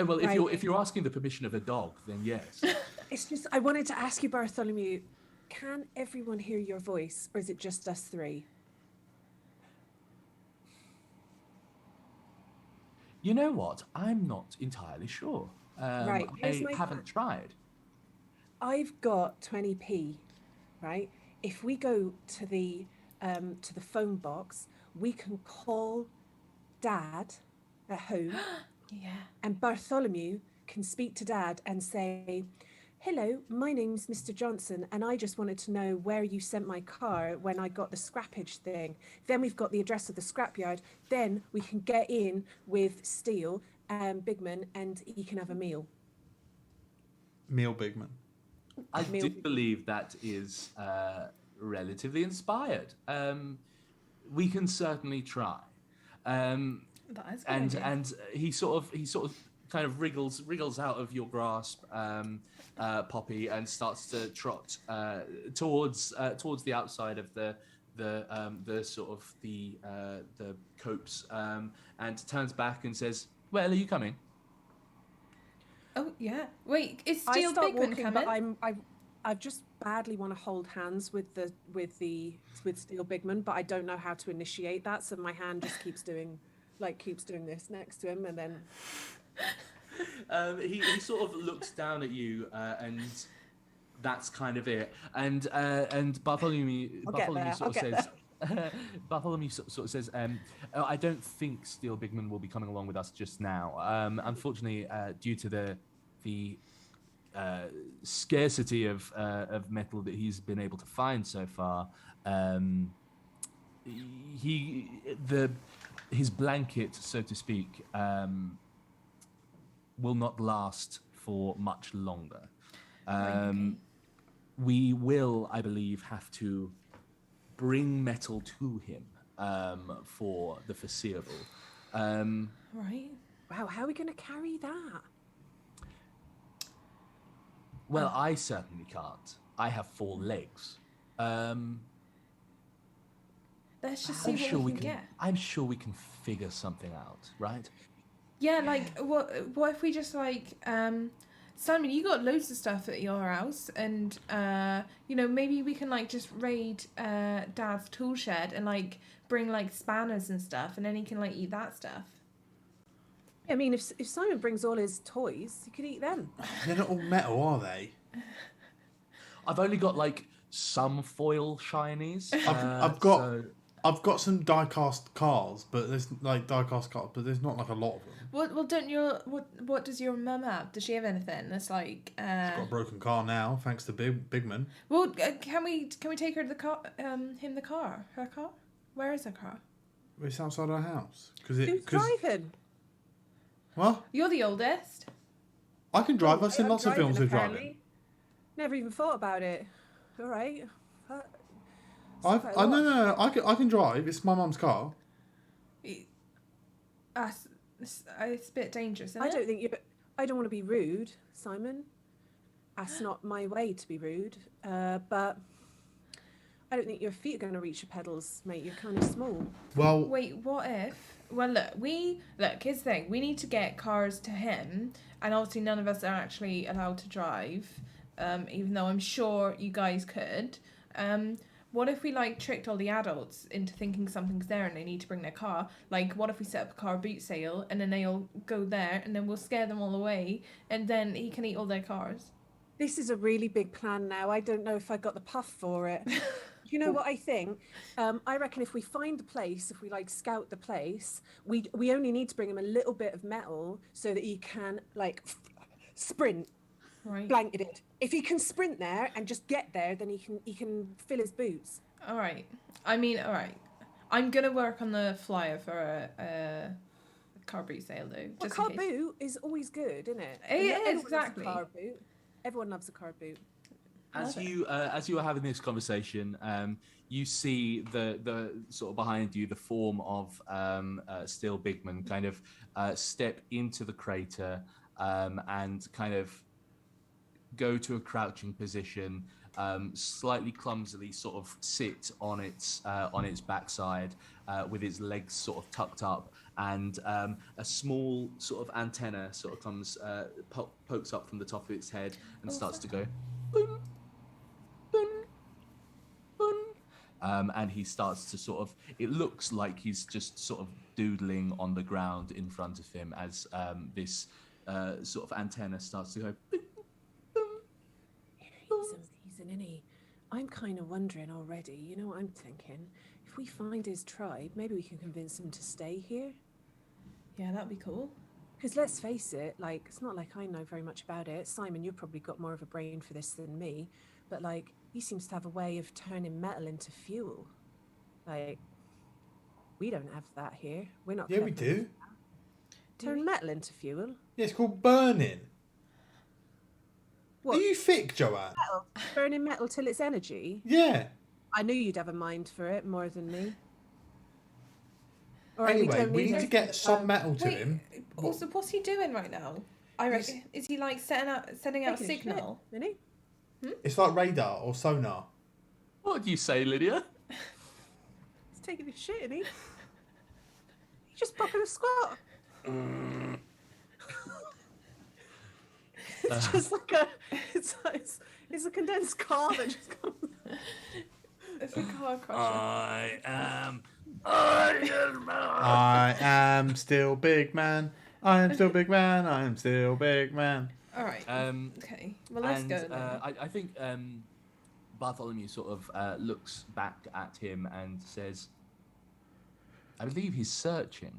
well, Right. if you're asking the permission of a dog, then yes. It's just I wanted to ask you, Bartholomew. Can everyone hear your voice, or is it just us three? You know what? I'm not entirely sure. Right, here's I my haven't tried. I've got 20p, right? If we go to the phone box, we can call Dad at home, Yeah. and Bartholomew can speak to Dad and say, "Hello, my name's Mr. Johnson, and I just wanted to know where you sent my car when I got the scrappage thing." Then we've got the address of the scrapyard. Then we can get in with Steele and Bigman, and he can have a meal. Meal Bigman. I Meal- do believe that is relatively inspired. We can certainly try. That is a good idea. And he sort of kind of wriggles out of your grasp, Poppy, and starts to trot towards the outside of the sort of the copse, and turns back and says, "Well, are you coming?" Oh yeah. Wait, is I Steel start Bigman walking, coming? but I just badly want to hold hands with Steel Bigman, but I don't know how to initiate that, so my hand just keeps doing this next to him, and then He sort of looks down at you, and that's kind of it. And Bartholomew I'll get there, sort of I'll get says, Bartholomew sort of says, I don't think Steel Bigman will be coming along with us just now. Unfortunately, due to the scarcity of metal that he's been able to find so far, his blanket, so to speak, will not last for much longer. Okay. We will, I believe, have to bring metal to him for the foreseeable. Right. Wow, how are we going to carry that? Well, I certainly can't. I have 4 legs. Let's just see what we can get. I'm sure we can figure something out, right? Yeah, like what if we just like Simon, you got loads of stuff at your house, and maybe we can like just raid Dad's tool shed and like bring like spanners and stuff, and then he can like eat that stuff. I mean, if Simon brings all his toys, you could eat them. They're not all metal, are they? I've only got like some foil shinies. I've got some die-cast cars, but there's not like a lot of them. Well, what does your mum have? Does she have anything that's like? She's got a broken car now, thanks to Bigman. Well, can we take her to the car? Her car? Where is her car? It's outside our house. Who's driving? What? You're the oldest. I can drive. I've seen I'm lots of films with apparently. driving. Never even thought about it. All right. No. I can drive. It's my mum's car. It's a bit dangerous, isn't it? I don't want to be rude, Simon. That's not my way to be rude. But I don't think your feet are going to reach your pedals, mate. You're kind of small. Well, wait, what if? Well, look. Here's the thing. We need to get cars to him, and obviously none of us are actually allowed to drive. Even though I'm sure you guys could. What if we like tricked all the adults into thinking something's there and they need to bring their car? Like, what if we set up a car boot sale and then they all go there and then we'll scare them all away and then he can eat all their cars? This is a really big plan now. I don't know if I got the puff for it. You know what I think? I reckon if we find the place, if we like scout the place, we only need to bring him a little bit of metal so that he can like sprint. Right. Blanketed. If he can sprint there and just get there, then he can fill his boots. All right. All right. I'm gonna work on the flyer for a car boot sale though. A car boot is always good, isn't it? It is, exactly. Loves a car boot. Everyone loves a car boot. As you are having this conversation, you see the sort of behind you the form of Steel Bigman kind of step into the crater and kind of go to a crouching position, slightly clumsily sort of sit on its backside with its legs sort of tucked up, and a small sort of antenna sort of comes pokes up from the top of its head and starts to go boom, boom, boom. And he starts to sort of, it looks like he's just sort of doodling on the ground in front of him as this sort of antenna starts to go boom. He's an innie. I'm kind of wondering already, you know what I'm thinking? If we find his tribe, maybe we can convince him to stay here. Yeah, that'd be cool. Because let's face it, like, it's not like I know very much about it. Simon, you've probably got more of a brain for this than me. But, like, he seems to have a way of turning metal into fuel. Like, we don't have that here. We're not. yeah, we do. Turn metal into fuel? Yeah, it's called burning. What? Are you thick, Joanne? Metal? Burning metal till it's energy? Yeah. I knew you'd have a mind for it more than me. Or Anyway, we need to get some metal to Wait, him. Also, what's he doing right now? I reckon, is he like sending out a signal? Isn't he? It's like radar or sonar. What do you say, Lydia? He's taking his shit, isn't he? He's just popping a squat. It's just like it's a condensed car that just comes. It's a car crash. I am still big man. I am still big man. I am still big man. All right. Okay. Well, let's go then. I think Bartholomew sort of looks back at him and says, I believe he's searching.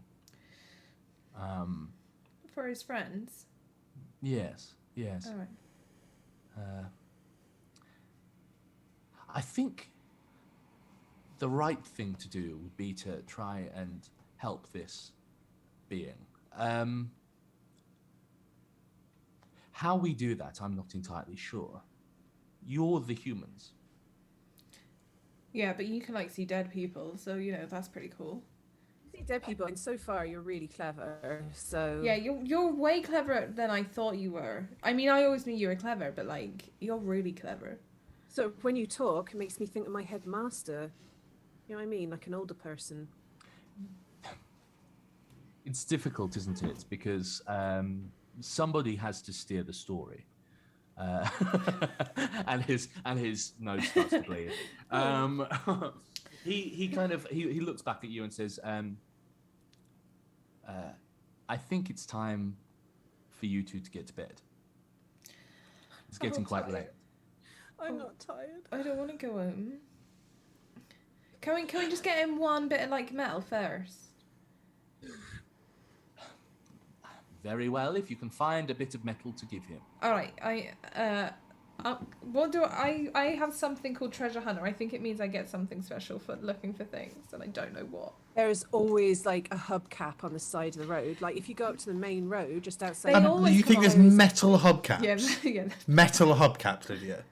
For his friends. Yes. All right. I think the right thing to do would be to try and help this being. How we do that, I'm not entirely sure. You're the humans. Yeah, but you can like see dead people, so you know that's pretty cool. See dead people, and so far you're really clever. So Yeah, you're way cleverer than I thought you were. I mean, I always knew you were clever, but like you're really clever. So when you talk, it makes me think of my headmaster. You know what I mean? Like an older person. It's difficult, isn't it? Because somebody has to steer the story. And his nose starts to bleed. He looks back at you and says, I think it's time for you two to get to bed. It's getting quite tired. late. I'm not tired. I don't want to go home. Can we just get him one bit of like metal first? Very well, if you can find a bit of metal to give him. All right, I have something called treasure hunter. I think it means I get something special for looking for things, and I don't know what. There's always like a hubcap on the side of the road. Like if you go up to the main road just outside. They always you think come there's always- metal hubcaps? Yeah. Metal hubcaps, Lydia.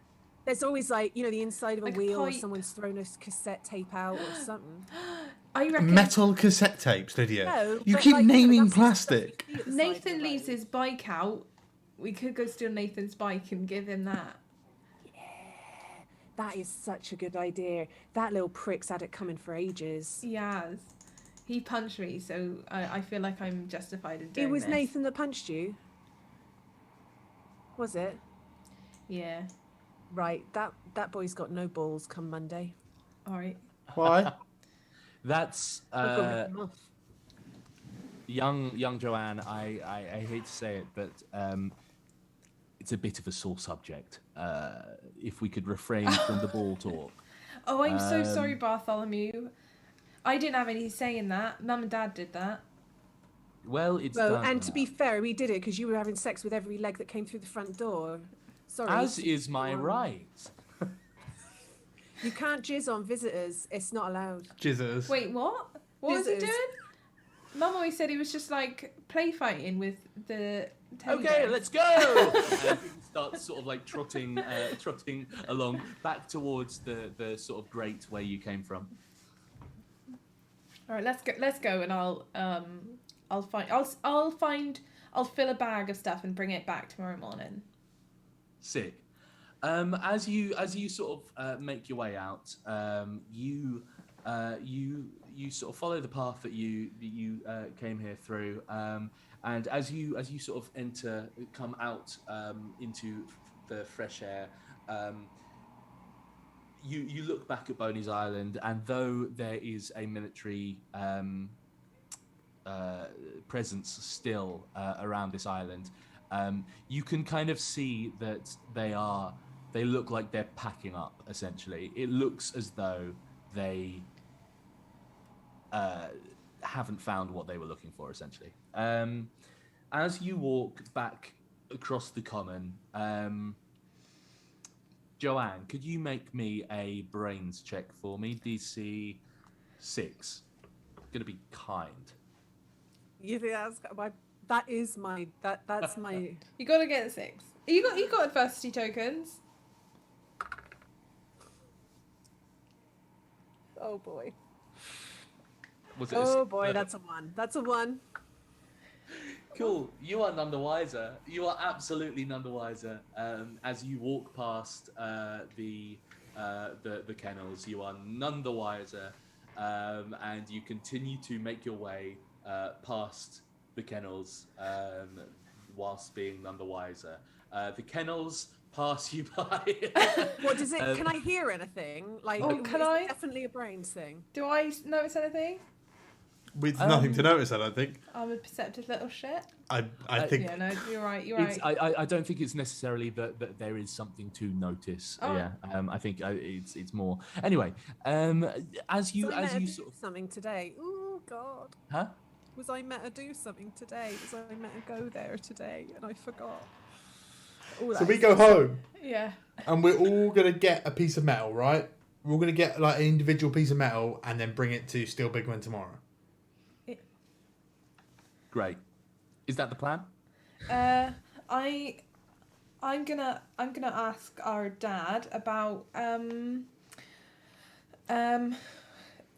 There's always like, you know, the inside of a Like a wheel or pipe. someone's thrown a cassette tape out or something. I reckon Metal cassette tapes, Lydia. No, you but, keep like, naming that's the stuff you plastic. see at the side of the Nathan leaves road. his bike out. We could go steal Nathan's bike and give him that. That is such a good idea. That little prick's had it coming for ages. Yes. He punched me, so I feel like I'm justified in doing It was this. Nathan that punched you? Was it? Yeah. Right, that boy's got no balls come Monday. All right. Why? That's We've got to rip him off. young Joanne. I hate to say it, but it's a bit of a sore subject. If we could refrain from the ball talk. Oh, I'm so sorry, Bartholomew. I didn't have any say in that. Mum and Dad did that. Well, it's Well, done and to be now. fair, we did it because you were having sex with every leg that came through the front door. Sorry. As is my right. You can't jizz on visitors. It's not allowed. Jizzers. Wait, what? What was he Visitors. doing? Mum always said he was just like play fighting with the teddy Okay, bear. let's go. And he starts sort of like trotting along back towards the sort of grate where you came from. All right, let's go, and I'll fill a bag of stuff and bring it back tomorrow morning. Sick. As you sort of make your way out, you sort of follow the path that you came here through, and as you sort of come out into the fresh air, you look back at Boney's Island, and though there is a military presence still around this island, you can kind of see that they look like they're packing up, essentially. It looks as though they haven't found what they were looking for, essentially. As you walk back across the common, Joanne, could you make me a brains check for me? DC 6. Gonna be kind. You think that's my that's my You gotta get a 6. You got adversity tokens. oh boy. Was it a Oh six? boy, that's a 1. That's a 1. Cool. You are none the wiser. You are absolutely none the wiser. As you walk past the kennels, you are none the wiser, and you continue to make your way past the kennels, whilst being none the wiser. The kennels pass you by. What does it? Can I hear anything? Like, Oh, is can it I? Definitely a brains thing. Do I notice anything? With nothing to notice, I don't think. I'm a perceptive little shit. I think Yeah, no, you're right. You're It's, right. I don't think it's necessarily that there is something to notice. Oh. Yeah, I think it's more. Anyway, as you Was I meant to sort do of, something today? Oh God. huh? Was I meant to do something today? Was I meant to go there today and I forgot? All so. that We is- go home Yeah. and we're all gonna get a piece of metal, right? We're all gonna get like an individual piece of metal and then bring it to Steel Bigman tomorrow. Great. Is that the plan? I'm gonna ask our dad about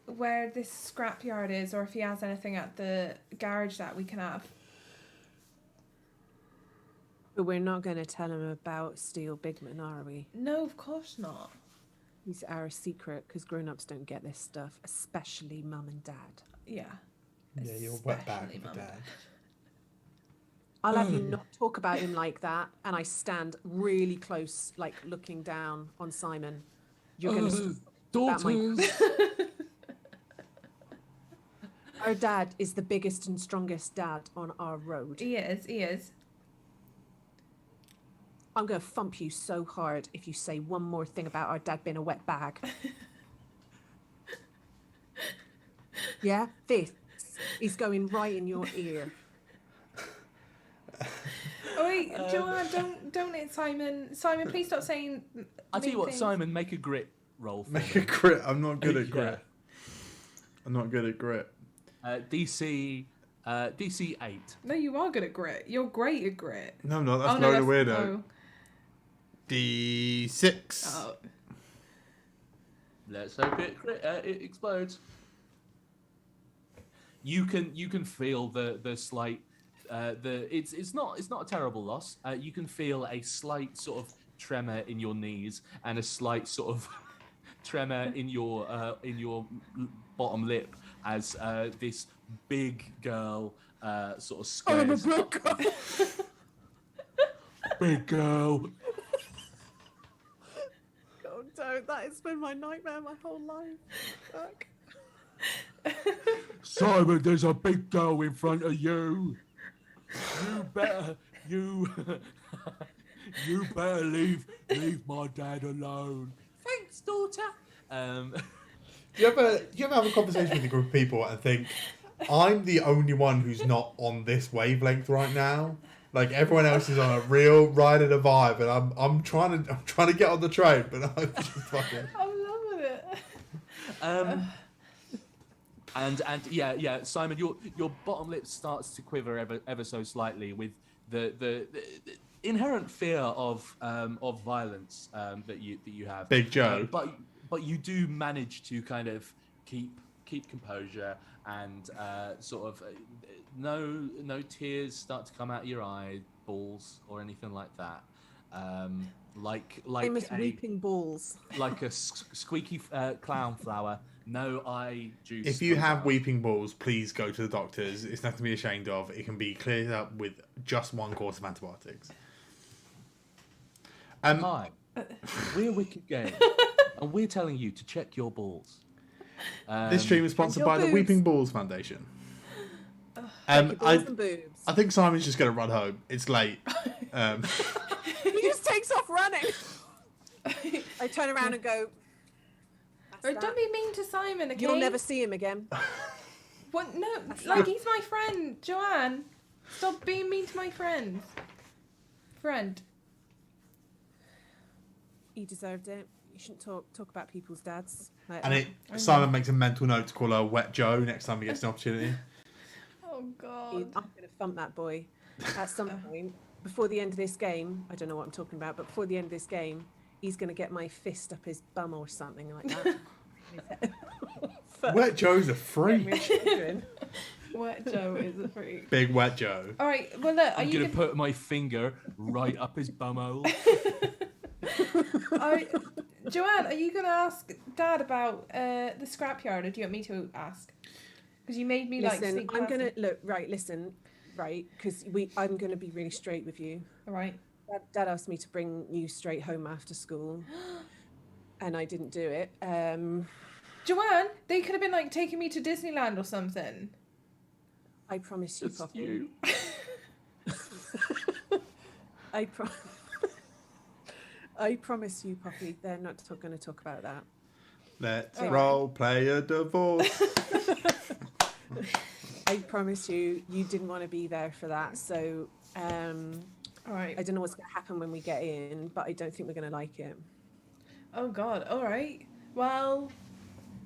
where this scrapyard is, or if he has anything at the garage that we can have. But we're not going to tell him about Steel Bigman, are we? No, of course not. He's our secret because grown-ups don't get this stuff, especially mum and dad. Yeah. Yeah, you're a wet bag Especially for Mum. dad. I'll have you not talk about him like that, and I stand really close, like looking down on Simon. You're going to about my- daughters. Our dad is the biggest and strongest dad on our road. He is. I'm going to thump you so hard if you say one more thing about our dad being a wet bag. Yeah, this is going right in your ear. Oh wait, Joanne, don't hit Simon. Simon, please stop saying. I'll tell you mean what, things. Simon, make a grit roll for Make me. a grit. I'm not good at Yeah. grit. I'm not good at grit. DC 8. No, you are good at grit. You're great at grit. No, I'm not. That's Oh, no, load of weirdo. oh. D6. Oh. Let's hope it explodes. You can feel the slight it's not a terrible loss. You can feel a slight sort of tremor in your knees and a slight sort of tremor in your bottom lip as this big girl sort of squares. Big girl. Oh, don't. That has been my nightmare my whole life. Fuck. Simon, there's a big girl in front of you. You better leave my dad alone. Thanks, daughter. Do you ever have a conversation with a group of people and think, I'm the only one who's not on this wavelength right now? Like everyone else is on a real ride and a vibe, and I'm trying to get on the train, but I'm just fucking. I'm loving it. And yeah, Simon, your bottom lip starts to quiver ever so slightly with the inherent fear of violence that you have. Big Joe. But you do manage to kind of keep composure and sort of no tears start to come out of your eyeballs or anything like that. Like Famous weeping balls. like a squeaky clown flower. No eye juice. If you comes have out. weeping balls, please go to the doctors. It's nothing to be ashamed of. It can be cleared up with just one course of antibiotics. Hi, we're Wicked Game, and we're telling you to check your balls. This stream is sponsored your by the boobs. Weeping Balls Foundation. Balls I and boobs. think Simon's just going to run home. It's late. He just takes off running. I turn around and go. "That's Or that. don't be mean to Simon, okay? You'll never see him again. What? No, like he's my friend, Joanne. Stop being mean to my friend. Friend. He deserved it. You shouldn't talk about people's dads. Like And that. Simon makes a mental note to call her Wet Joe next time he gets an opportunity. Oh I'm God. going to thump that boy at some point before the end of this game. I don't know what I'm talking about, but before the end of this game, he's going to get my fist up his bum or something like that. Wet Joe's a We're freak. children. Wet Joe is a freak. Big Wet Joe. All right. Well, look. Are I'm you gonna put my finger right up his bumhole. Joanne, are you gonna ask Dad about the scrapyard, or do you want me to ask? Because you made me like. Listen, sneak I'm past gonna it. look right. Listen, right, because I'm gonna be really straight with you. All right. Dad asked me to bring you straight home after school, and I didn't do it. Joanne, they could have been like taking me to Disneyland or something. I promise you, Just Poppy. you. I pro- I promise you, Poppy. They're not going to talk about that. Let's All right. role play a divorce. I promise you, you didn't want to be there for that. So All right. I don't know what's going to happen when we get in, but I don't think we're going to like it. Oh God. All right. Well,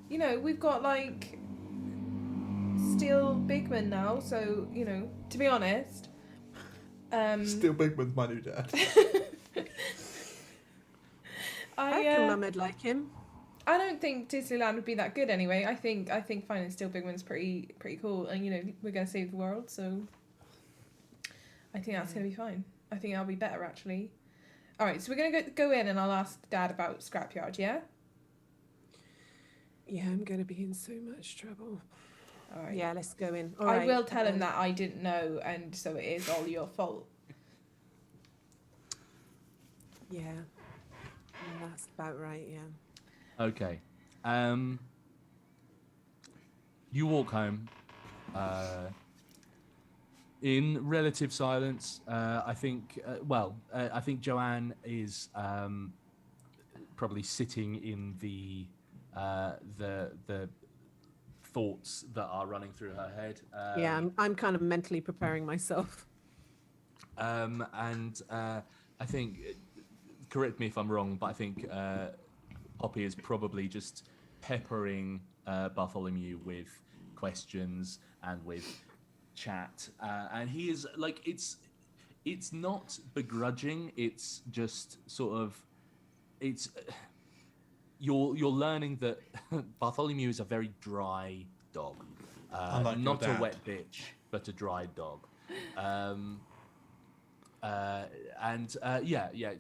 you know, we've got like Steel Bigman now, so you know, to be honest, Still Bigman's my new dad. I reckon Mum would like him. I don't think Disneyland would be that good anyway. I think finding Steel Bigman's pretty cool, and you know, we're gonna save the world, so I think that's gonna be fine. I think that'll be better actually. All right, so we're gonna go in, and I'll ask Dad about Scrapyard. Yeah. Yeah, I'm going to be in so much trouble. All right. Yeah, let's go in. All I right, will tell him that I didn't know, and so it is all your fault. Yeah. That's about right, yeah. Okay. You walk home in relative silence. I think Joanne is probably sitting in the thoughts that are running through her head. Yeah, I'm kind of mentally preparing myself. And I think, correct me if I'm wrong, but I think Poppy is probably just peppering Bartholomew with questions and with chat, and he is like, it's not begrudging. It's just sort of, it's you're learning that Bartholomew is a very dry dog, Unlike your not a dad. wet bitch, but a dry dog.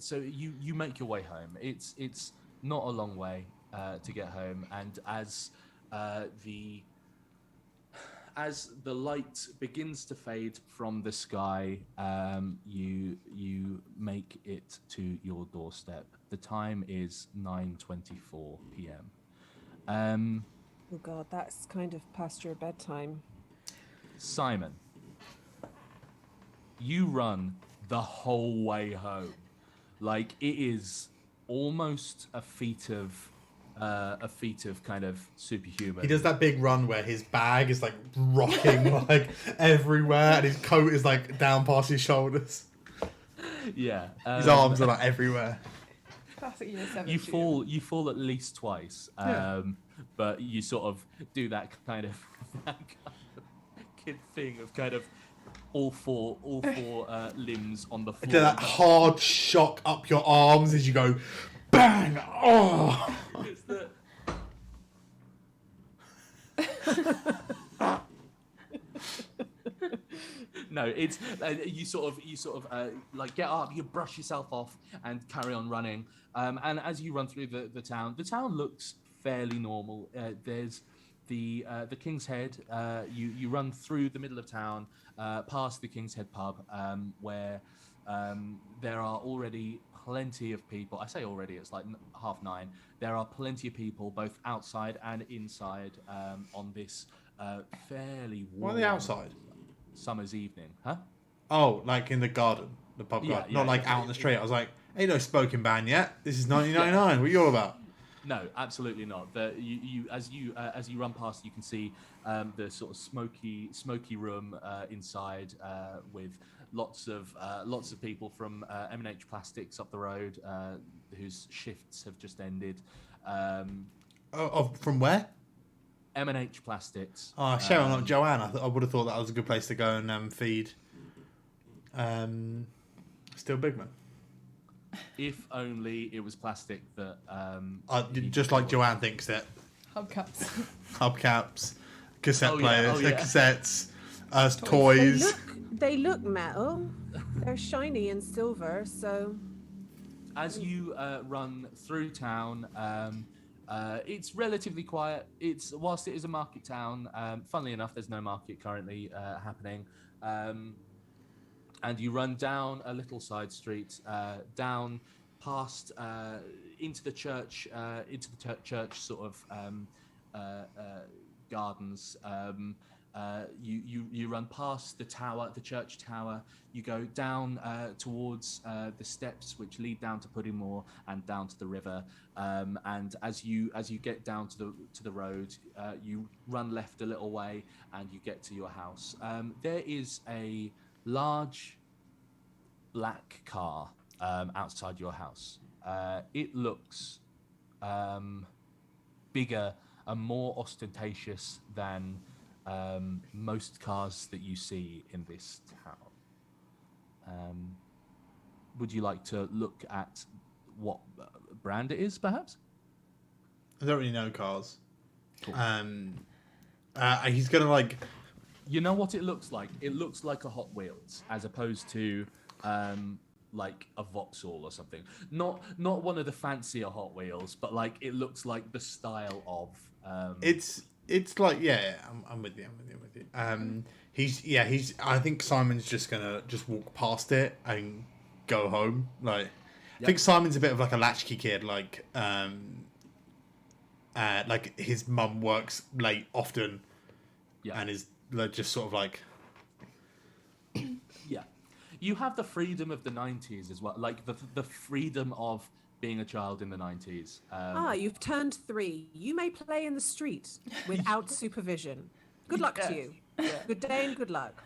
So you make your way home. It's not a long way to get home, and as the light begins to fade from the sky, you make it to your doorstep. The time is 9:24 p.m. Oh God, that's kind of past your bedtime. Simon, you run the whole way home. Like, it is almost a feat of kind of superhuman. He does that big run where his bag is like rocking like everywhere, and his coat is like down past his shoulders. Yeah, His arms are like everywhere. Classic year 7 you student. fall at least twice, Yeah. but you sort of do that kind of kid thing of kind of all four limbs on the floor. Do that hard shock up your arms as you go bang. Oh. It's the... No, it's you sort of like get up, you brush yourself off, and carry on running. And as you run through the town looks fairly normal. There's the King's Head. You run through the middle of town, past the King's Head pub, where there are already plenty of people. I say already, it's like 9:30. There are plenty of people both outside and inside on this fairly Why warm are they outside? summer's evening, huh? Oh, like in the garden, the pub Yeah, garden, yeah, not like yeah. out on the street. I was like, ain't no smoking ban yet. This is 1999. What are you all about? No, absolutely not. As you run past, you can see the sort of smoky room inside with lots of people from M&H Plastics up the road whose shifts have just ended. From where? M&H Plastics. Oh, Cheryl, not Joanne. I would have thought that was a good place to go and feed. Still Bigman. If only it was plastic that. Just like Joanne thinks that Hubcaps. hubcaps, cassette Oh, yeah. players, Oh, yeah. cassettes, They toys. look metal. They're shiny and silver, so As you run through town, it's relatively quiet. Whilst it is a market town, funnily enough, there's no market currently happening. And you run down a little side street, down past into the church sort of gardens, You run past the tower, the church tower. You go down towards the steps which lead down to Puddingmore and down to the river. And as you get down to the road, you run left a little way and you get to your house. There is a large black car outside your house. It looks bigger and more ostentatious than most cars that you see in this town. Would you like to look at what brand it is, perhaps? I don't really know cars. Cool. He's gonna like. You know what it looks like? It looks like a Hot Wheels, as opposed to like a Vauxhall or something. Not one of the fancier Hot Wheels, but like it looks like the style of. It's like I'm with you. He's. I think Simon's just gonna walk past it and go home. Like, I think Simon's a bit of like a latchkey kid. Like his mum works late often, and is like, just sort of like. Yeah, you have the freedom of the 90s as well, like the freedom of being a child in the 90s. You've turned 3. You may play in the street without supervision. Good luck to you. Yeah. Good day and good luck.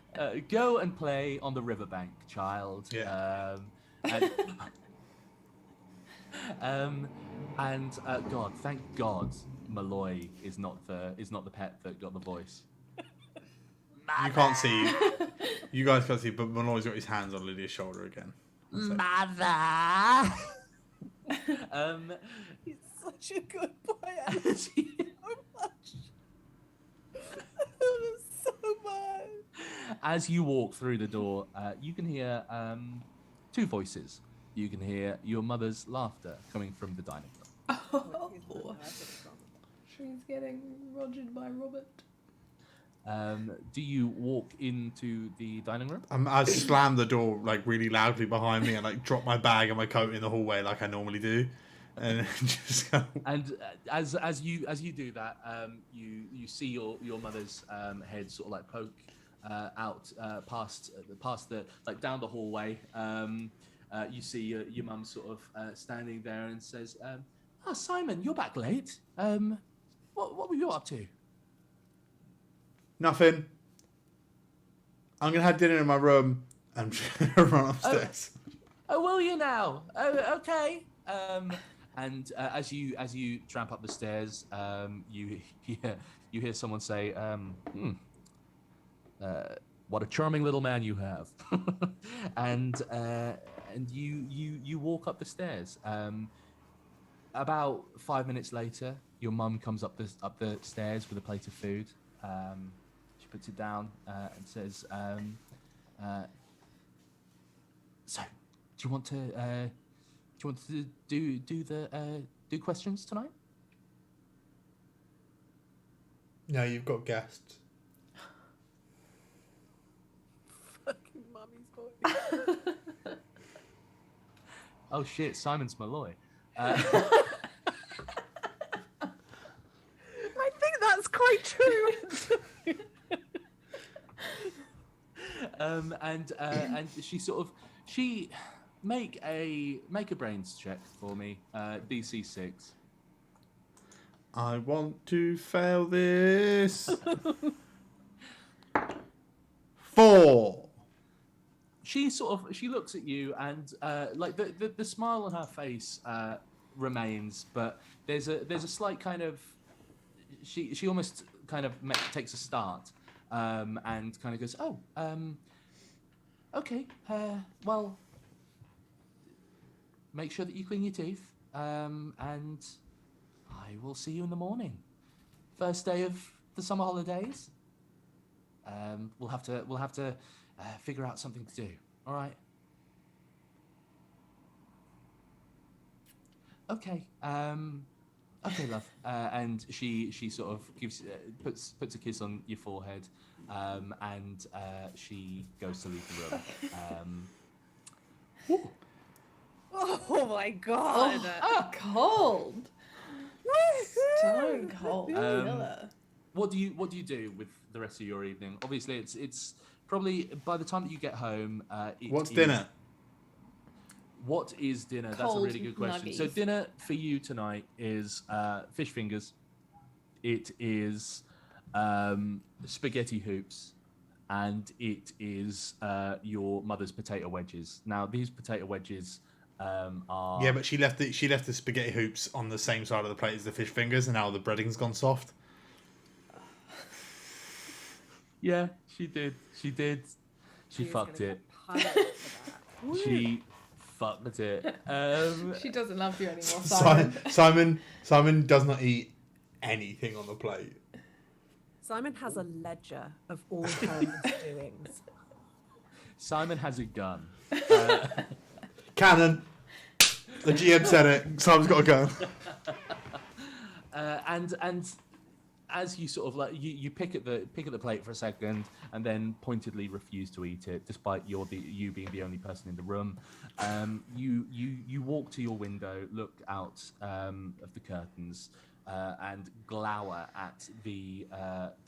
Go and play on the riverbank, child. Yeah. God, thank God, Malloy is not the pet that got the voice. You can't see. You guys can't see, but Malloy's got his hands on Lydia's shoulder again. Mother. He's such a good boy. So much. As you walk through the door, you can hear 2 voices. You can hear your mother's laughter coming from the dining room. Oh, she's getting rogered by Robert. Do you walk into the dining room? I slam the door like really loudly behind me and like drop my bag and my coat in the hallway like I normally do, and just go. And as you do that, you see your mother's head sort of like poke out past the like down the hallway. You see your mum sort of standing there and says, Simon, you're back late. What were you up to? Nothing. I'm gonna have dinner in my room and run upstairs. Oh, will you now? Oh, okay. And as you tramp up the stairs, you hear someone say, "What a charming little man you have," and you walk up the stairs. About 5 minutes later, your mum comes up the stairs with a plate of food. She puts it down and says, "So, do you want to do questions tonight?" No, you've got guests. Fucking mummy's boy. Oh shit, Simon's Malloy. I think that's quite true. And she make a brains check for me, DC 6. I want to fail this. 4. She looks at you and like the smile on her face remains, but there's a slight kind of she almost kind of takes a start and kind of goes, okay, well, make sure that you clean your teeth, and I will see you in the morning. First day of the summer holidays. We'll have to figure out something to do. All right. Okay. Okay, love. And she sort of puts a kiss on your forehead, and she goes to leave the room. Oh my god. Cold. Stone cold. Vanilla. what do you do with the rest of your evening? Obviously, it's probably by the time that you get home. What's dinner? What is dinner? That's a Cold really good question. So nuggies. dinner for you tonight is fish fingers. It is spaghetti hoops, and it is your mother's potato wedges. Now these potato wedges are Yeah, but she left the spaghetti hoops on the same side of the plate as the fish fingers, and now the breading's gone soft. yeah, she did. She She's fucked gonna it. get punished for that. She fucked it. She doesn't love you anymore, Simon. Simon. Simon does not eat anything on the plate. Simon has a ledger of all her doings. Simon has a gun. Cannon. The GM said it. Simon's got a gun. And as you sort of like you pick at the plate for a second and then pointedly refuse to eat it, despite you being the only person in the room. You walk to your window, look out of the curtains, and glower at the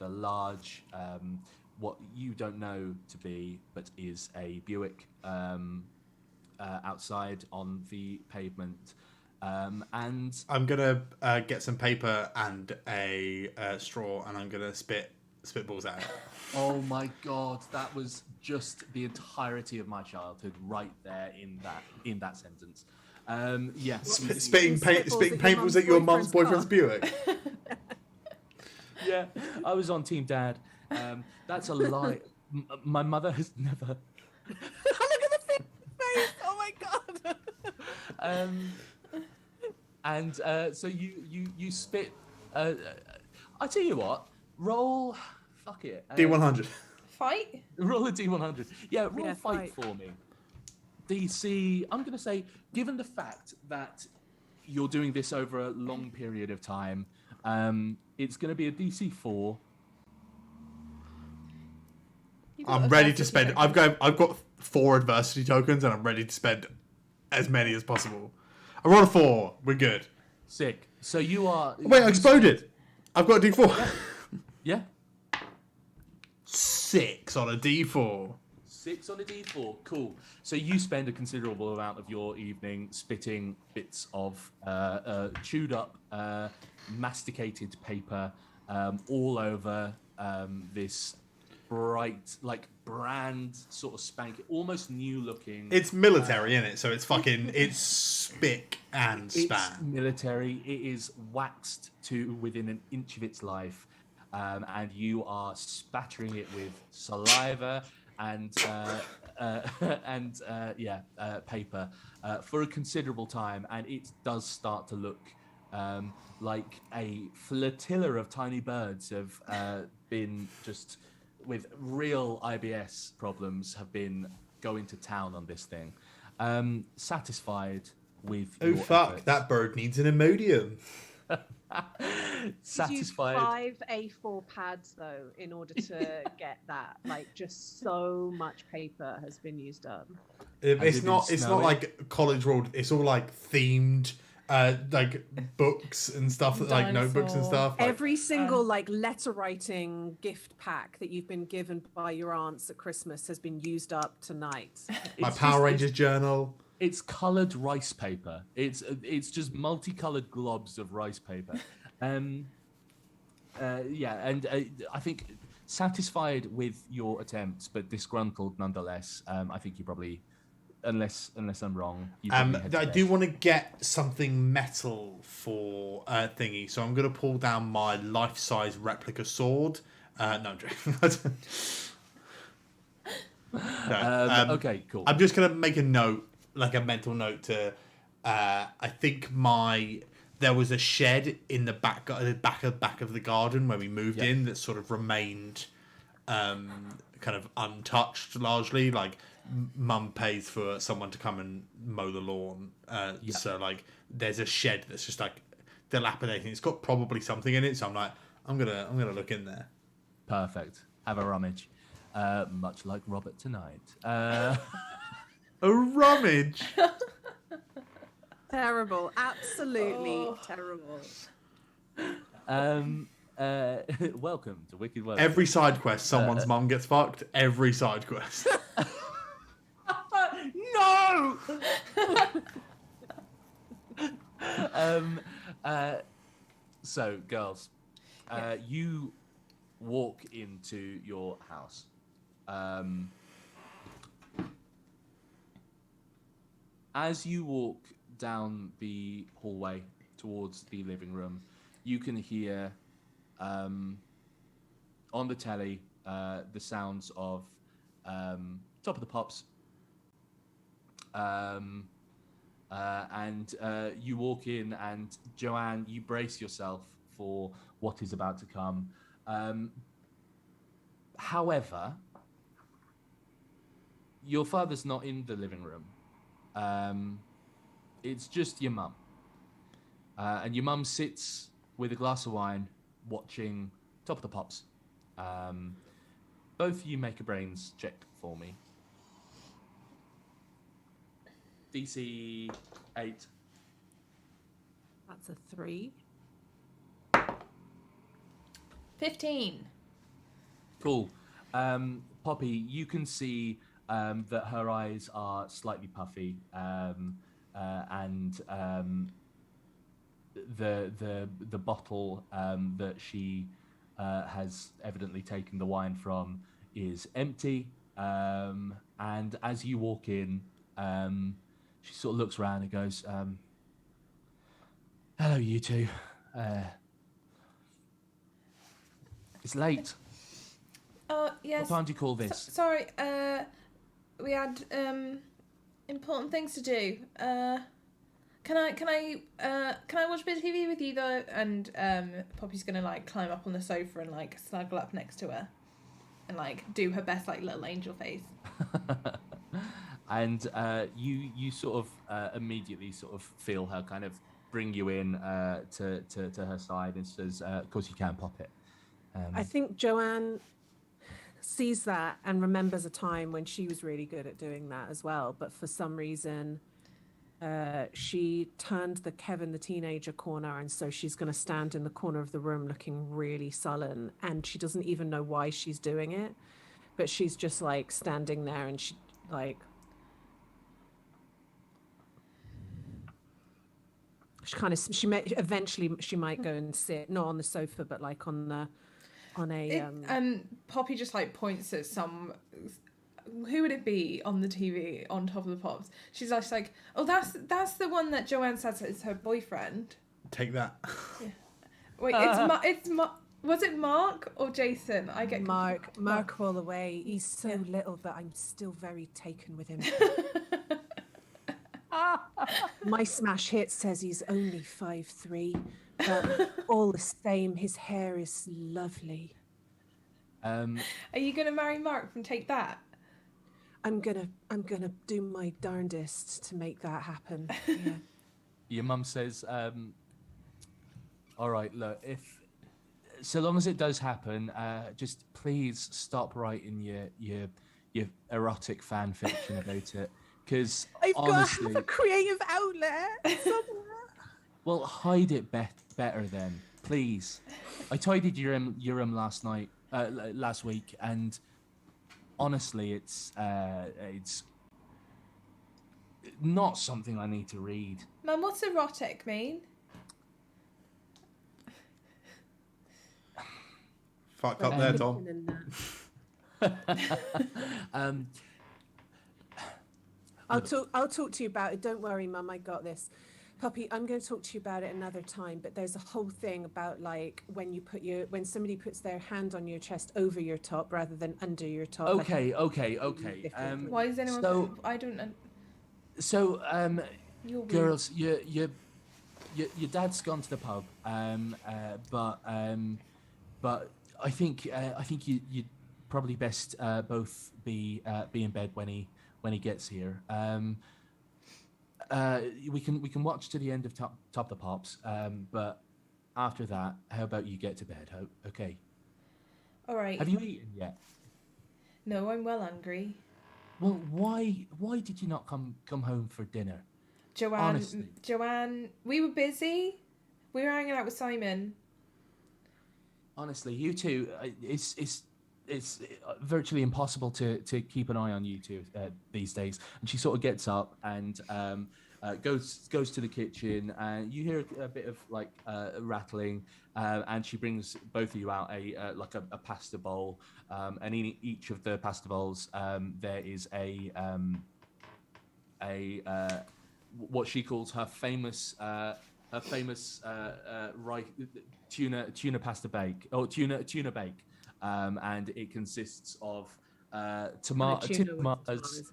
large what you don't know to be, but is a Buick outside on the pavement. And I'm gonna get some paper and a straw, and I'm gonna spitballs at it. oh my god, that was just the entirety of my childhood right there in that sentence. Yes, Spitting paintballs at your mum's boyfriend's Buick. yeah, I was on Team Dad. That's a lie. My mother has never. Look at the face! Oh my god! And so you spit. I tell you what, roll. Fuck it. D100. Fight? Roll a D100. Yeah, roll Yeah, fight fight. for me. DC. I'm gonna say, given the fact that you're doing this over a long period of time, it's gonna be a DC 4. I'm ready to spend. I've got 4 adversity tokens, and I'm ready to spend as many as possible. I rolled a 4. We're good. Sick. So you are. Wait, I exploded. I've got a D4. Yeah. 6 on a D4. 6 on a D4. Cool. So you spend a considerable amount of your evening spitting bits of chewed up, masticated paper all over this bright, like brand sort of spank, almost new looking. It's military, isn't it? So it's fucking. It's spick and span. It's military. It is waxed to within an inch of its life, and you are spattering it with saliva and paper for a considerable time, and it does start to look like a flotilla of tiny birds have been just with real IBS problems have been going to town on this thing. Satisfied with Oh your fuck! efforts. That bird needs an Imodium. Satisfied. Use 5 A4 pads though in order to get that. Like, just so much paper has been used up. It's it not. been It's not snowing? like College Road. It's all like themed, like books and stuff, like notebooks and Dinosaur. stuff. Like, Every single like letter writing gift pack that you've been given by your aunts at Christmas has been used up tonight. my It's Power just- Rangers journal. It's coloured rice paper. It's just multicoloured globs of rice paper. And I think satisfied with your attempts, but disgruntled nonetheless. I think you probably, unless I'm wrong, you probably head to I bed. do want to get something metal for thingy, so I'm gonna pull down my life-size replica sword. No, I'm joking. No, Okay, cool. I'm just gonna make a note, like a mental note to. I think there was a shed in the back of the garden where we moved Yeah. in that sort of remained kind of untouched largely. Like mum pays for someone to come and mow the lawn, so like there's a shed that's just like dilapidating. It's got probably something in it, so I'm like, I'm gonna look in there. Perfect. Have a rummage. Much like Robert tonight. A rummage. Terrible, absolutely terrible. welcome to Wicked World. Every side quest, someone's mum gets fucked. Every side quest. No. So, girls, you walk into your house. As you walk down the hallway towards the living room, you can hear on the telly the sounds of Top of the Pops. And you walk in, and Joanne, you brace yourself for what is about to come. However, your father's not in the living room. It's just your mum. And your mum sits with a glass of wine watching Top of the Pops. Both of you make a brains check for me. DC 8. That's a 3. 15. Cool. Poppy, you can see that her eyes are slightly puffy, and the bottle that she has evidently taken the wine from is empty. And as you walk in, she sort of looks around and goes, "Hello, you two. It's late. Oh, yes. What time do you call this?" Sorry, we had important things to do. Can I watch a bit of TV with you though? And Poppy's gonna like climb up on the sofa and like snuggle up next to her, and like do her best like little angel face. And you sort of immediately sort of feel her kind of bring you in to her side and says, "Of course you can, pop it." I think Joanne sees that and remembers a time when she was really good at doing that as well, but for some reason she turned the Kevin the teenager corner, and so she's going to stand in the corner of the room looking really sullen, and she doesn't even know why she's doing it, but she's just like standing there, and she like she may eventually she might go and sit not on the sofa but like on a And Poppy just like points at some. Who would it be on the TV on Top of the Pops? She's just like, "Oh, that's the one that Joanne says is her boyfriend." Take that. Yeah. Wait, was it Mark or Jason? I get Mark all the way. He's so little, but I'm still very taken with him. My smash hit says he's only 5'3", but all the same, his hair is lovely. Are you gonna marry Mark from Take That? I'm gonna do my darndest to make that happen. Yeah. Your mum says, "All right, look, if so long as it does happen, just please stop writing your erotic fan fiction about it, because I've got to honestly, have a creative outlet somewhere. well, hide it better then, please. I tidied your room last week, and honestly, it's not something I need to read." Mum, what's erotic mean? Fucked up there, Tom. I'll talk to you about it. Don't worry, Mum, I got this. Puppy, I'm going to talk to you about it another time, but there's a whole thing about like when somebody puts their hand on your chest over your top rather than under your top. Okay. Why is anyone? So- I don't know. So, You're weird. girls, your dad's gone to the pub, but I think you'd probably best both be in bed when he gets here. We can watch to the end of Top the Pops, but after that, how about you get to bed? Okay. All right. Have you eaten yet? No, I'm well hungry. Well, why did you not come home for dinner? Joanne, we were busy. We were hanging out with Simon. honestly, you two, it's virtually impossible to keep an eye on you two these days. And she sort of gets up and goes to the kitchen, and you hear a bit of like rattling, and she brings both of you out a pasta bowl, and in each of the pasta bowls there is a what she calls her famous rice, tuna pasta bake or tuna bake, and it consists of Tuna with tomatoes, tomatoes,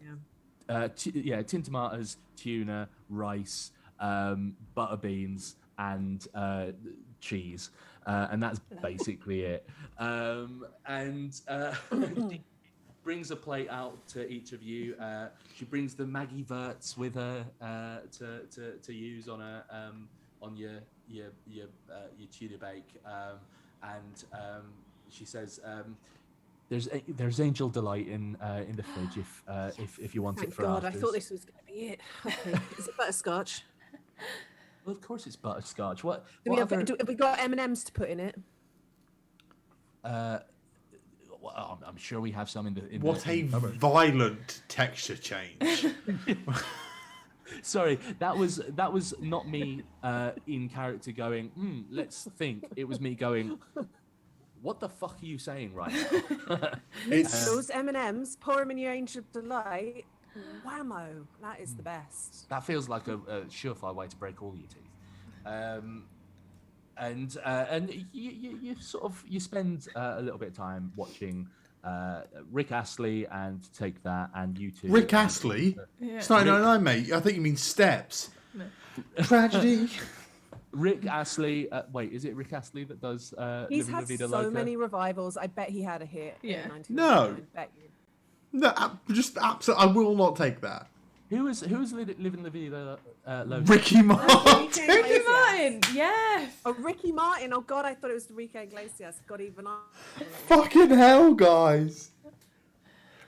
yeah. tin tomatoes, tuna, rice, butter beans, and cheese, and that's basically it. And she brings a plate out to each of you. She brings the Maggie Verts with her to use on your tuna bake, and she says, "There's Angel Delight in the fridge if you want Thank it for God, I afters." thought this was going to be it. Okay. Is it butterscotch? Well, of course it's butterscotch. What? Do we have we got M&Ms to put in it? Well, I'm sure we have some in the. What a in the cupboard. violent texture change. Sorry, that was not me in character going, let's think. It was me going, what the fuck are you saying right now? It's Those M&Ms, pour them in your Angel Delight. Whammo, that is the best. That feels like a surefire way to break all your teeth. And you sort of you spend a little bit of time watching Rick Astley and Take That, and you two. Rick Astley. Yeah. It's 1999, mate. I think you mean Steps. Tragedy. Rick Astley. Wait, is it Rick Astley that does He's Living La had Vida so Loca? many revivals. I bet he had a hit. Yeah. In 1999. No. I bet you. No, just absolutely. I will not take that. Who was Living La Vida Loca? Ricky Martin. Ricky Martin, yes. Oh, Ricky Martin. Oh, God, I thought it was Enrique Iglesias. God, even I. Fucking hell, guys.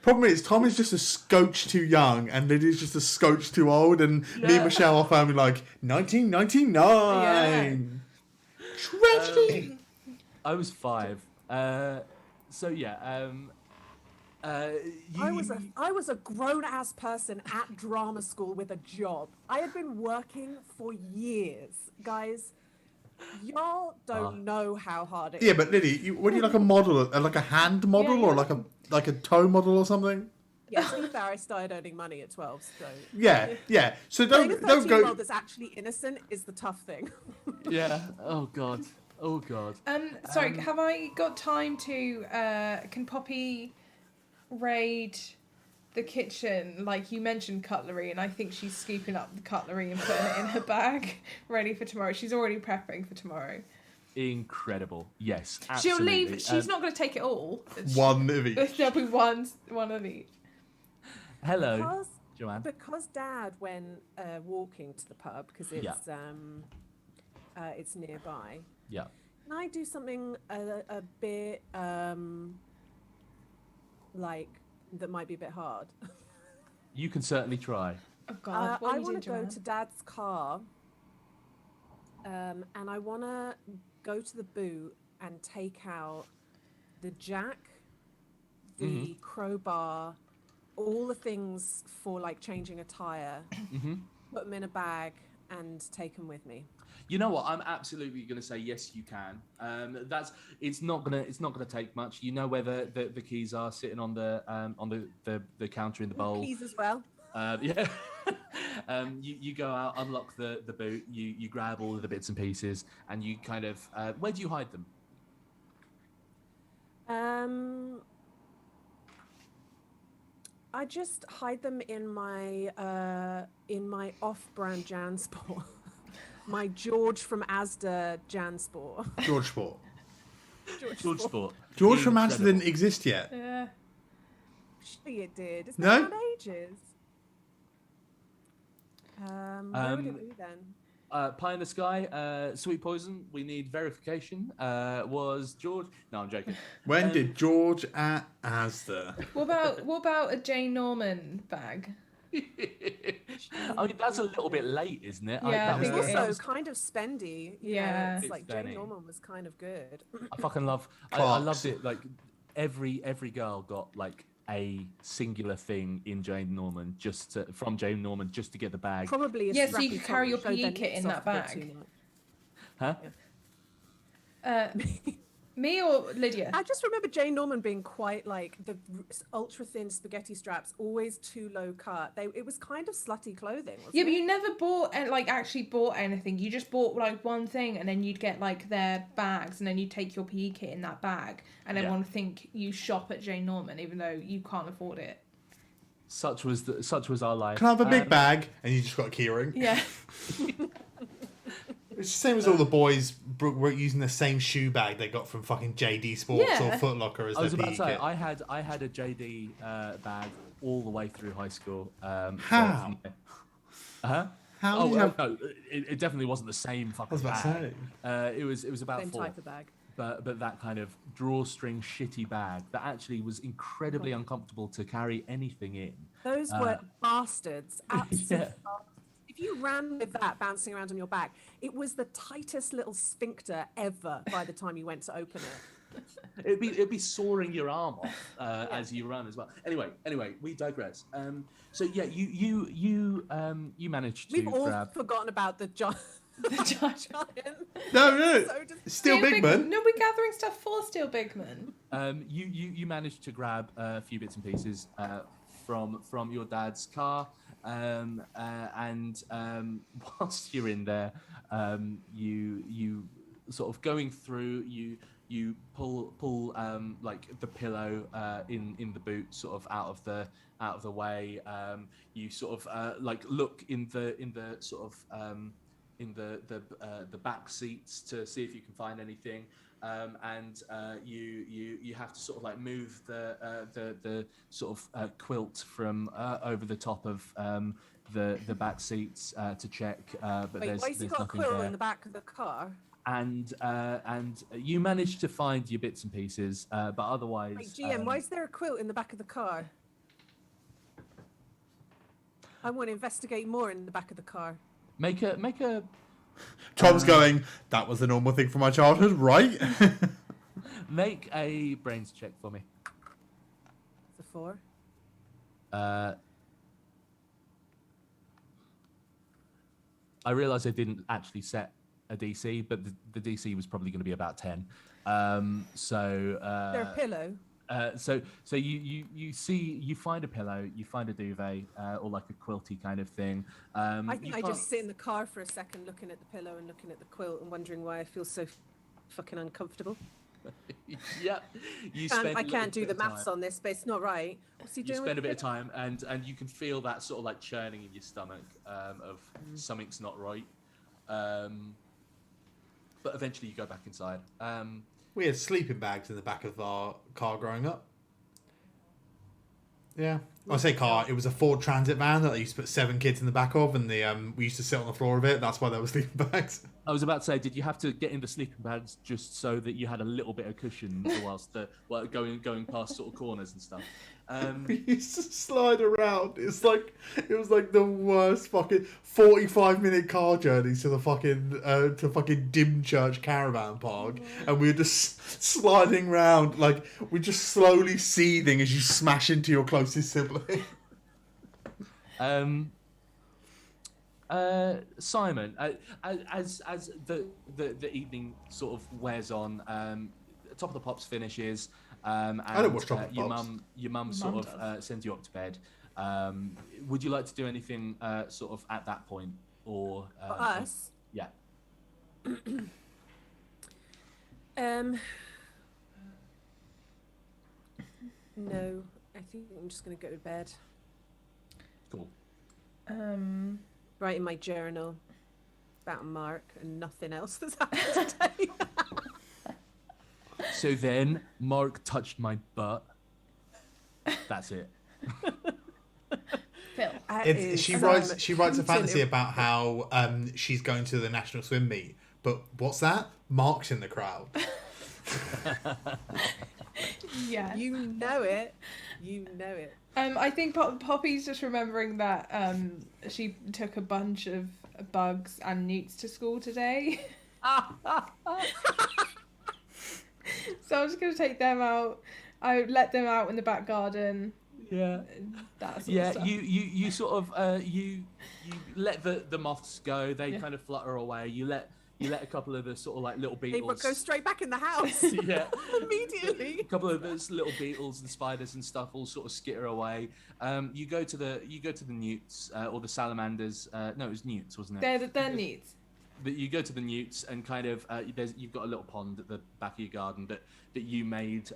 Problem is, Tom is just a scotch too young, and Lydia's just a scotch too old, and me and Michelle are firmly like, 1999. Tragedy. I was 5. So yeah. I was a grown ass person at drama school with a job. I had been working for years, guys. Y'all don't know how hard it is. Yeah, but Lydia, what do you like a model, like a hand model, Yeah, or yeah. like a toe model or something? Yeah, to be fair, I started earning money at 12, so. Yeah. So Playing a don't 13-year-old go. that's actually innocent is the tough thing. Yeah. Oh god. Sorry, have I got time to? Can Poppy raid the kitchen? Like you mentioned cutlery, and I think she's scooping up the cutlery and putting it in her bag, ready for tomorrow. She's already prepping for tomorrow. Incredible. Yes. She'll Absolutely. leave. She's not going to take it all. One of each. There'll be one of each. Hello, Joanne. Because Dad went walking to the pub because it's nearby. Yeah. Can I do something a bit like that might be a bit hard? You can certainly try. Oh God! What I are you want doing, to go Joanne? to Dad's car, and I want to go to the boot and take out the jack, the crowbar, all the things for like changing a tire, put them in a bag, and take them with me. You know what? I'm absolutely going to say yes. You can. It's not gonna take much. You know where the keys are sitting on the counter in the bowl. Keys as well. Yeah. You go out, unlock the boot. You grab all of the bits and pieces, and you kind of where do you hide them? I just hide them in my off-brand Jansport. My George from Asda Jansport. George Sport. George Sport. George from Asda Incredible. didn't exist yet. Yeah. Surely it did. It's No? been around ages. Where would it be then? Pie in the Sky, Sweet Poison. We need verification. Was George? No, I'm joking. When did George at Asda? What about a Jane Norman bag? I mean, that's a little bit late, isn't it? Yeah, I that think was, it that Also, was- kind of spendy. Yeah. It's It's like spendy. Jane Norman was kind of good. I fucking love. I Clarks. loved it. Like every girl got like a singular thing in Jane Norman from Jane Norman just to get the bag. Probably a Yeah, so you strappy could top carry that your showed PE their kit in nips that off a bit bag. too much. Huh? Me or Lydia? I just remember Jane Norman being quite like the ultra thin spaghetti straps, always too low cut. It was kind of slutty clothing. Wasn't Yeah, but it? you never bought and like actually bought anything. You just bought like one thing, and then you'd get like their bags, and then you'd take your PE kit in that bag, and Yeah. everyone would think you shop at Jane Norman, even though you can't afford it. Such was our life. Can I have a big bag? And you just got a keyring. Yeah, It's the same as all the boys were using the same shoe bag they got from fucking JD Sports Yeah. or Foot Locker as I was their about PE to say kit. I had a JD bag all the way through high school. How? Huh? How Oh did you have... no, it definitely wasn't the same I fucking was about bag. to say. It was about Same 4. type of bag. But that kind of drawstring shitty bag that actually was incredibly uncomfortable to carry anything in. Those were bastards. Absolute Yeah. bastards. If you ran with that bouncing around on your back, it was the tightest little sphincter ever by the time you went to open it. It'd be soaring your arm off as you run as well. Anyway, we digress. So yeah, you managed to We've all grab. forgotten about the giant. giant. No. So just- Still Bigman. No, we're gathering stuff for Steel Bigman. You managed to grab a few bits and pieces from your dad's car, and whilst you're in there, you sort of going through you pull like the pillow in the boot sort of out of the way. You sort of like look in the sort of in the back seats to see if you can find anything. And you have to sort of like move the sort of quilt from over the top of the back seats to check, but Wait, there's why has he got a nothing quill there. in the back of the car? And you managed to find your bits and pieces, but otherwise. Wait, GM, why is there a quilt in the back of the car? I want to investigate more in the back of the car. Make a Tom's going, that was the normal thing from my childhood, right? make a brains check for me. It's a 4. I realise I didn't actually set a DC, but the DC was probably going to be about 10. There a pillow? So you find a pillow, you find a duvet, or like a quilty kind of thing. I think you I can't- just sit in the car for a second looking at the pillow and looking at the quilt and wondering why I feel so fucking uncomfortable. Yeah, you spend. I a little can't do bit the of maths time. on this, but it's not right. What's he You doing? spend a with bit of the time, and you can feel that sort of like churning in your stomach of something's not right. But eventually you go back inside. We had sleeping bags in the back of our car growing up. Yeah. I say car, it was a Ford Transit van that I used to put 7 kids in the back of, and we used to sit on the floor of it. That's why there were sleeping bags. I was about to say, did you have to get in the sleeping bags just so that you had a little bit of cushion whilst going past sort of corners and stuff? We used to slide around. It was like the worst fucking 45-minute car journeys to the fucking Dymchurch caravan park, and we were just sliding around like we're just slowly seething as you smash into your closest sibling. Simon, as the evening sort of wears on, Top of the Pops finishes. And, I don't watch Top of the Pops. Your mum sort of sends you up to bed. Would you like to do anything sort of at that point, or For us? Yeah. No, I think I'm just going to go to bed. Cool. Write in my journal about Mark and nothing else that's happened today. So then, Mark touched my butt. That's it. Phil. She writes a fantasy about how she's going to the national swim meet, but what's that? Mark's in the crowd. Yeah. You know it. You know it. I think Poppy's just remembering that she took a bunch of bugs and newts to school today. So I'm just gonna take them out. I let them out in the back garden. Yeah. That sort Yeah, of stuff. you sort of you let the moths go. They kind of flutter away. You let a couple of the sort of like little They beetles. go straight back in the house. Yeah, Immediately. a couple of those little beetles and spiders and stuff all sort of skitter away. You go to the newts or the salamanders. No, it was newts, wasn't it? They're newts. You go to the newts and kind of you've got a little pond at the back of your garden that you made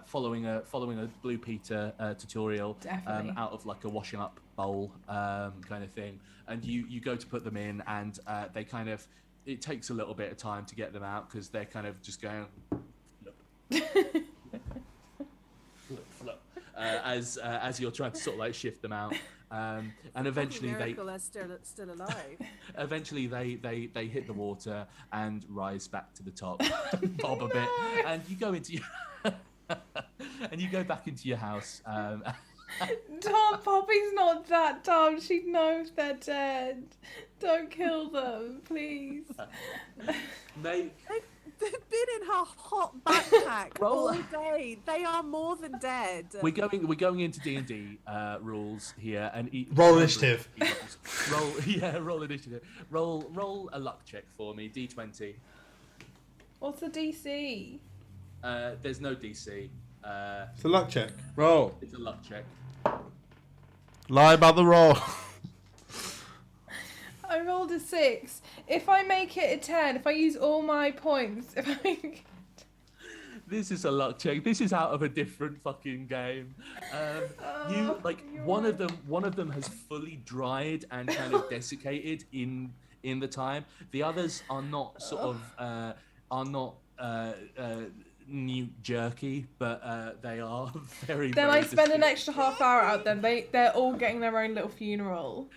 following a Blue Peter tutorial Definitely. out of like a washing up bowl kind of thing, and you go to put them in, and they kind of, it takes a little bit of time to get them out because they're kind of just going flip, as you're trying to sort of like shift them out. And eventually Miracle are still alive. eventually they hit the water and rise back to the top, bob a bit, and you go into your and you go back into your house. Tom, Poppy's not that dumb. She knows they're dead. Don't kill them, please. They They've been in her hot backpack Roll- all day. They are more than dead. we're going into D&D rules here, and Roll initiative. Roll initiative. Roll a luck check for me, D20. What's the DC? There's no DC. It's a luck check. Roll. It's a luck check. Lie about the roll. I rolled a 6. If I make it a 10, if I use all my points, if I... This is a luck check. This is out of a different fucking game. You like you're one of right. them has fully dried and kind of desiccated in the time. The others are not sort of new jerky, but they are very. Then very I spend an distinct. extra half hour out them. They're all getting their own little funeral.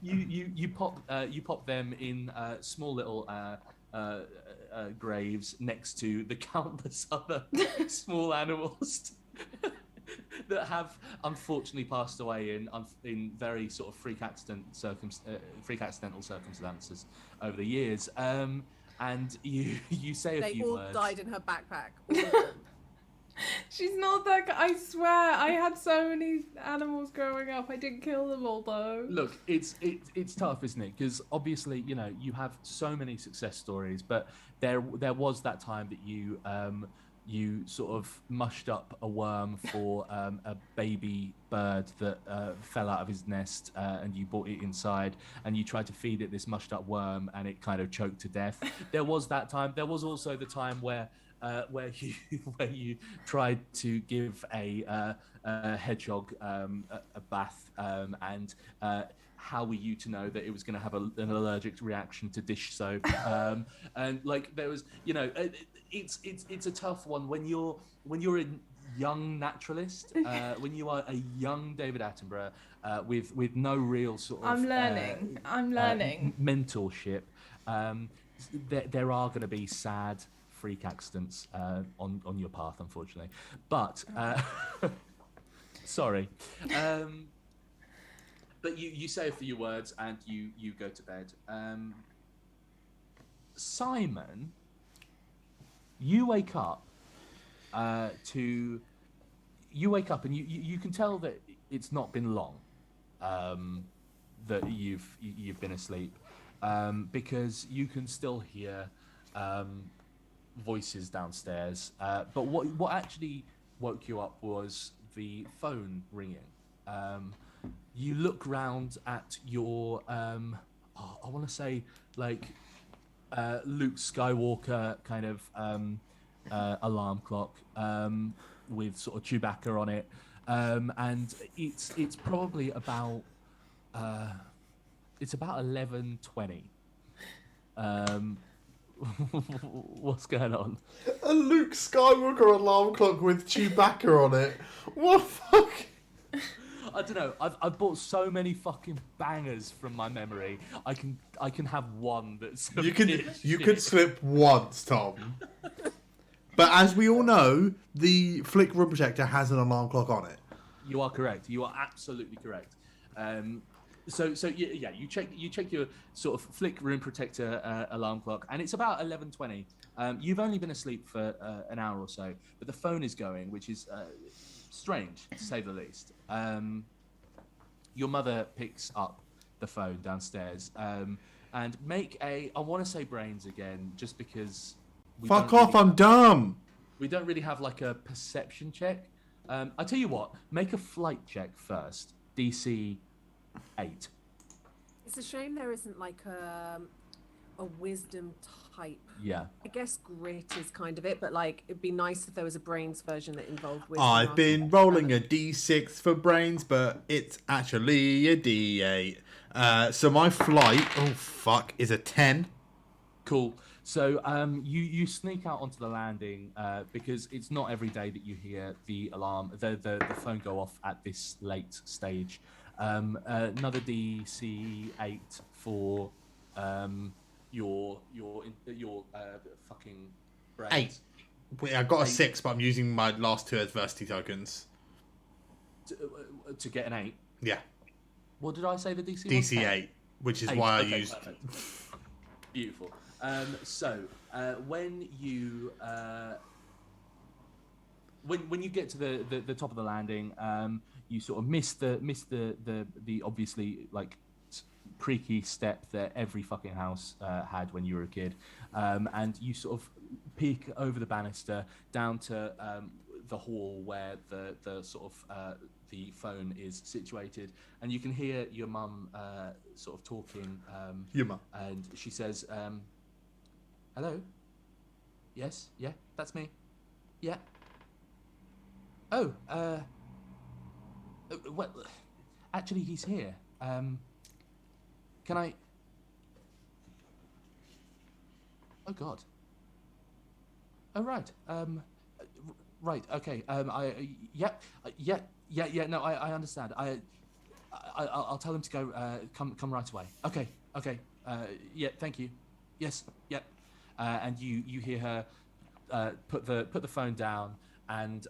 You pop them in small little graves next to the countless other small animals that have unfortunately passed away in very sort of freak accidental circumstances over the years. And you say a They few all words. died in her backpack. All of them. She's not that. I swear, I had so many animals growing up. I didn't kill them all though. Look, it's tough, isn't it? Because obviously, you know, you have so many success stories, but there was that time that you sort of mushed up a worm for a baby bird that fell out of his nest, and you brought it inside, and you tried to feed it this mushed up worm, and it kind of choked to death. There was that time. There was also the time where you tried to give a hedgehog a bath, and how were you to know that it was going to have an allergic reaction to dish soap? And like there was, you know, it's a tough one when you're a young naturalist, when you are a young David Attenborough with no real sort of I'm learning. mentorship. There are going to be sad freak accidents on your path, unfortunately. But sorry. But you say a few words and you go to bed. Simon, you wake up and you can tell that it's not been long that you've been asleep, because you can still hear voices downstairs. But what actually woke you up was the phone ringing. You look round at your I want to say like Luke Skywalker kind of alarm clock with sort of Chewbacca on it, and it's probably about it's about 11:20. What's going on? A Luke Skywalker alarm clock with Chewbacca on it. What the fuck? I don't know. I've bought so many fucking bangers from my memory. I can have one that's a You bit could shit. slip once, Tom. But as we all know, the Flick room protector has an alarm clock on it. You are correct. You are absolutely correct. So yeah, you check your sort of Flick room protector alarm clock, and it's about 11:20. You've only been asleep for an hour or so, but the phone is going, which is strange to say the least. Your mother picks up the phone downstairs and make a, I want to say brains again, just because. Fuck off! I'm dumb. We don't really have like a perception check. I tell you what, make a flight check first. DC 8. It's a shame there isn't like a wisdom type. Yeah. I guess grit is kind of it, but like it'd be nice if there was a brains version that involved wisdom. I've been rolling a D6 for brains, but it's actually a D8. So my flight, oh fuck, is a 10. Cool. So you sneak out onto the landing because it's not every day that you hear the alarm, the phone go off at this late stage. Another DC 8 for your fucking brains. 8. Wait, I got a 6, but I'm using my last 2 adversity tokens. To get an 8. Yeah. What did I say the DC was? DC 8, which is why I used. Perfect. Beautiful. So when you when you get to the top of the landing, you sort of miss the obviously like creaky step that every fucking house had when you were a kid, and you sort of peek over the banister down to the hall where the sort of the phone is situated, and you can hear your mum sort of talking. Your mum. And she says, "Hello. Yes. Yeah. That's me. Yeah. Oh. Well, actually, he's here. Can I? Oh God. Oh right. Right. Okay. Yeah. No, I understand. I'll tell him to go. Come right away. Okay. Yeah. Thank you. Yes. Yep. And you hear her put the phone down and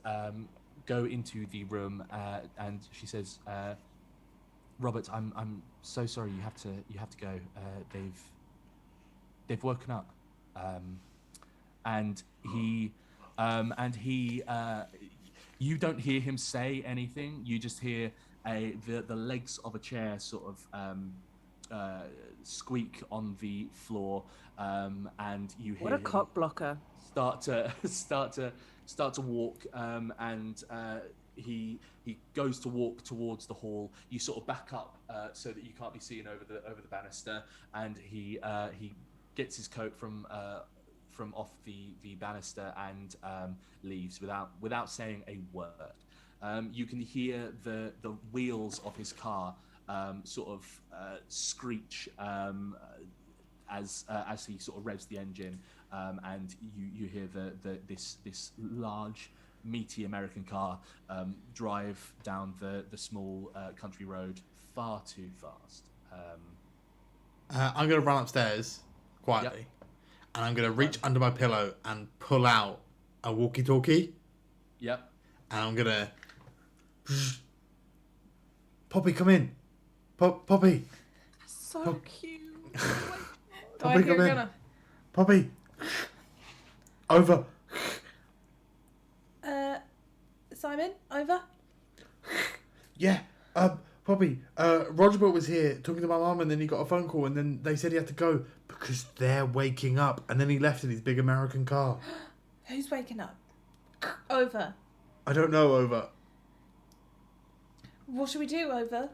go into the room. And she says, "Robert, I'm so sorry. You have to go. They've woken up." And he. You don't hear him say anything. You just hear the legs of a chair sort of squeak on the floor, and you hear What a him cock blocker! start to walk, and he goes to walk towards the hall. You sort of back up so that you can't be seen over the banister, and he gets his coat from off the banister and leaves without saying a word. You can hear the wheels of his car sort of screech as he sort of revs the engine, and you hear this large meaty American car drive down the small country road far too fast. I'm going to run upstairs quietly. Yep. And I'm going to reach under my pillow and pull out a walkie-talkie. Yep. And I'm going to... Poppy, come in. Poppy. So cute. Poppy, come in. Poppy. Over. Simon, over. Yeah. Poppy, Roger was here talking to my mum, and then he got a phone call, and then they said he had to go because they're waking up, and then he left in his big American car. Who's waking up? Over. I don't know, Over. What should we do, Over?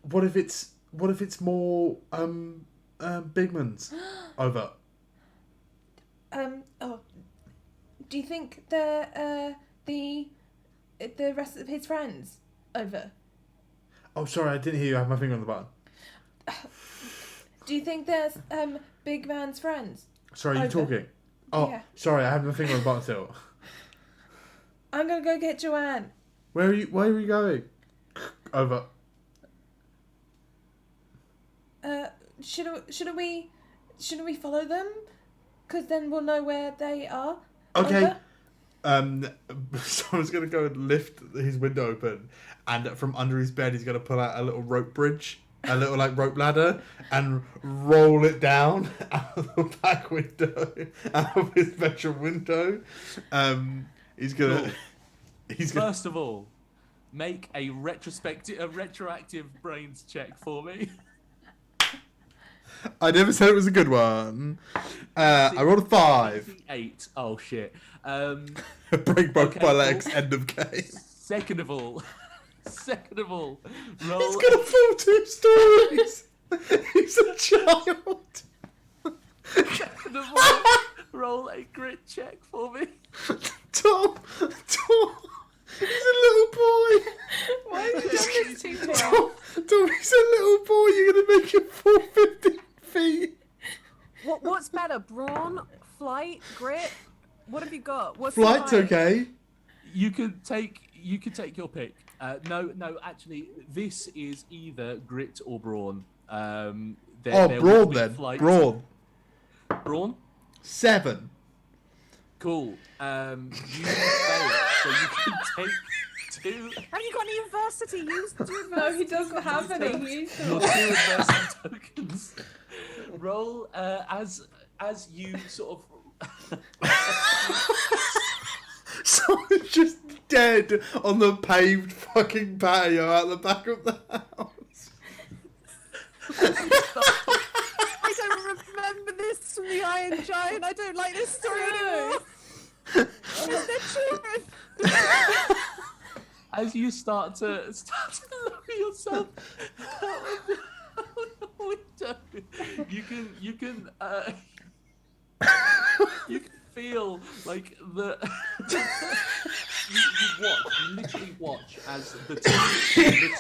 What if it's more Bigmans? Over. Oh. Do you think they're the rest of his friends? Over. Oh, sorry, I didn't hear you. I have my finger on the button. Do you think there's Big Man's friends? Sorry, are you Over. talking? Oh, Yeah. sorry, I have my finger on the button still. I'm gonna go get Joanne. Where are you going? Over. Shouldn't we follow them? Because then we'll know where they are. Okay. Over. So I was gonna go and lift his window open, and from under his bed, he's gonna pull out a little rope bridge, a little like rope ladder, and roll it down out of the back window, out of his bedroom window. He's gonna. Cool. He's gonna. First of all, make a retroactive brains check for me. I never said it was a good one. I rolled a 5. 8. Oh shit. Break both Okay, my legs. cool. End of game. Second of all, roll. He's got a full 2 stories. He's a child. Second of all, roll a grit check for me. Tom. He's a little boy. Why have you done this to me? Tom, he's a little boy. You're gonna make him fall 15 feet. What's better, brawn, flight, grit? What have you got? What's Flight's the okay. You can take your pick. No, actually, this is either grit or brawn. There will Brawn be then. flight. Brawn. 7. Cool. You fail, so you can take 2. Have you got any adversity? Use No, he doesn't have any. He used Your them. 2 adversity tokens. Roll as you sort of. Someone's just dead on the paved fucking patio out the back of the house. I don't remember this from the Iron Giant. I don't like this story anymore. Is there children? As you start to lower yourself out the window, you can you can feel like you literally watch as the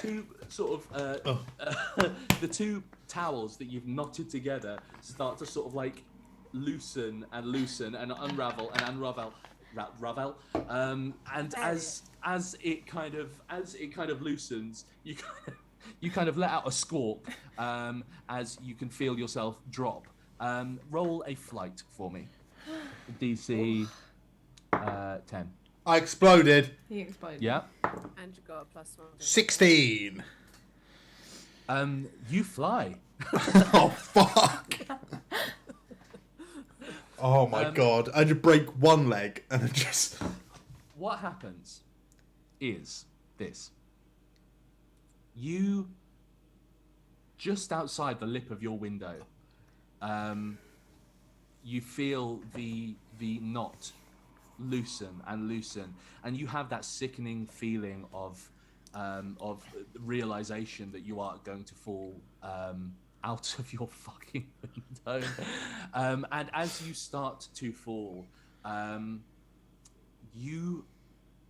two sort of the 2 towels that you've knotted together start to sort of like loosen and unravel and unravel. And as it kind of loosens, you kind of let out a squawk as you can feel yourself drop. Roll a flight for me. DC 10. I exploded. He exploded. Yeah. And you got a +1. 16. You fly. Oh fuck. Oh my god. I just break one leg and it just. What happens is this. You, just outside the lip of your window, you feel the knot loosen, and you have that sickening feeling of realization that you are going to fall out of your fucking window. And as you start to fall, you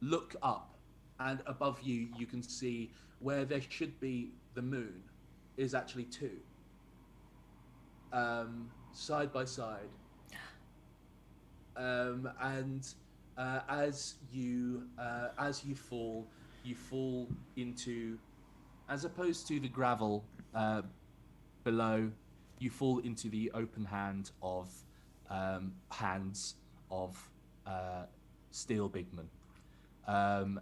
look up, and above you, you can see where there should be the moon is actually 2, side by side. And as you fall into, as opposed to the gravel below, you fall into the open hands of Steel Bigman,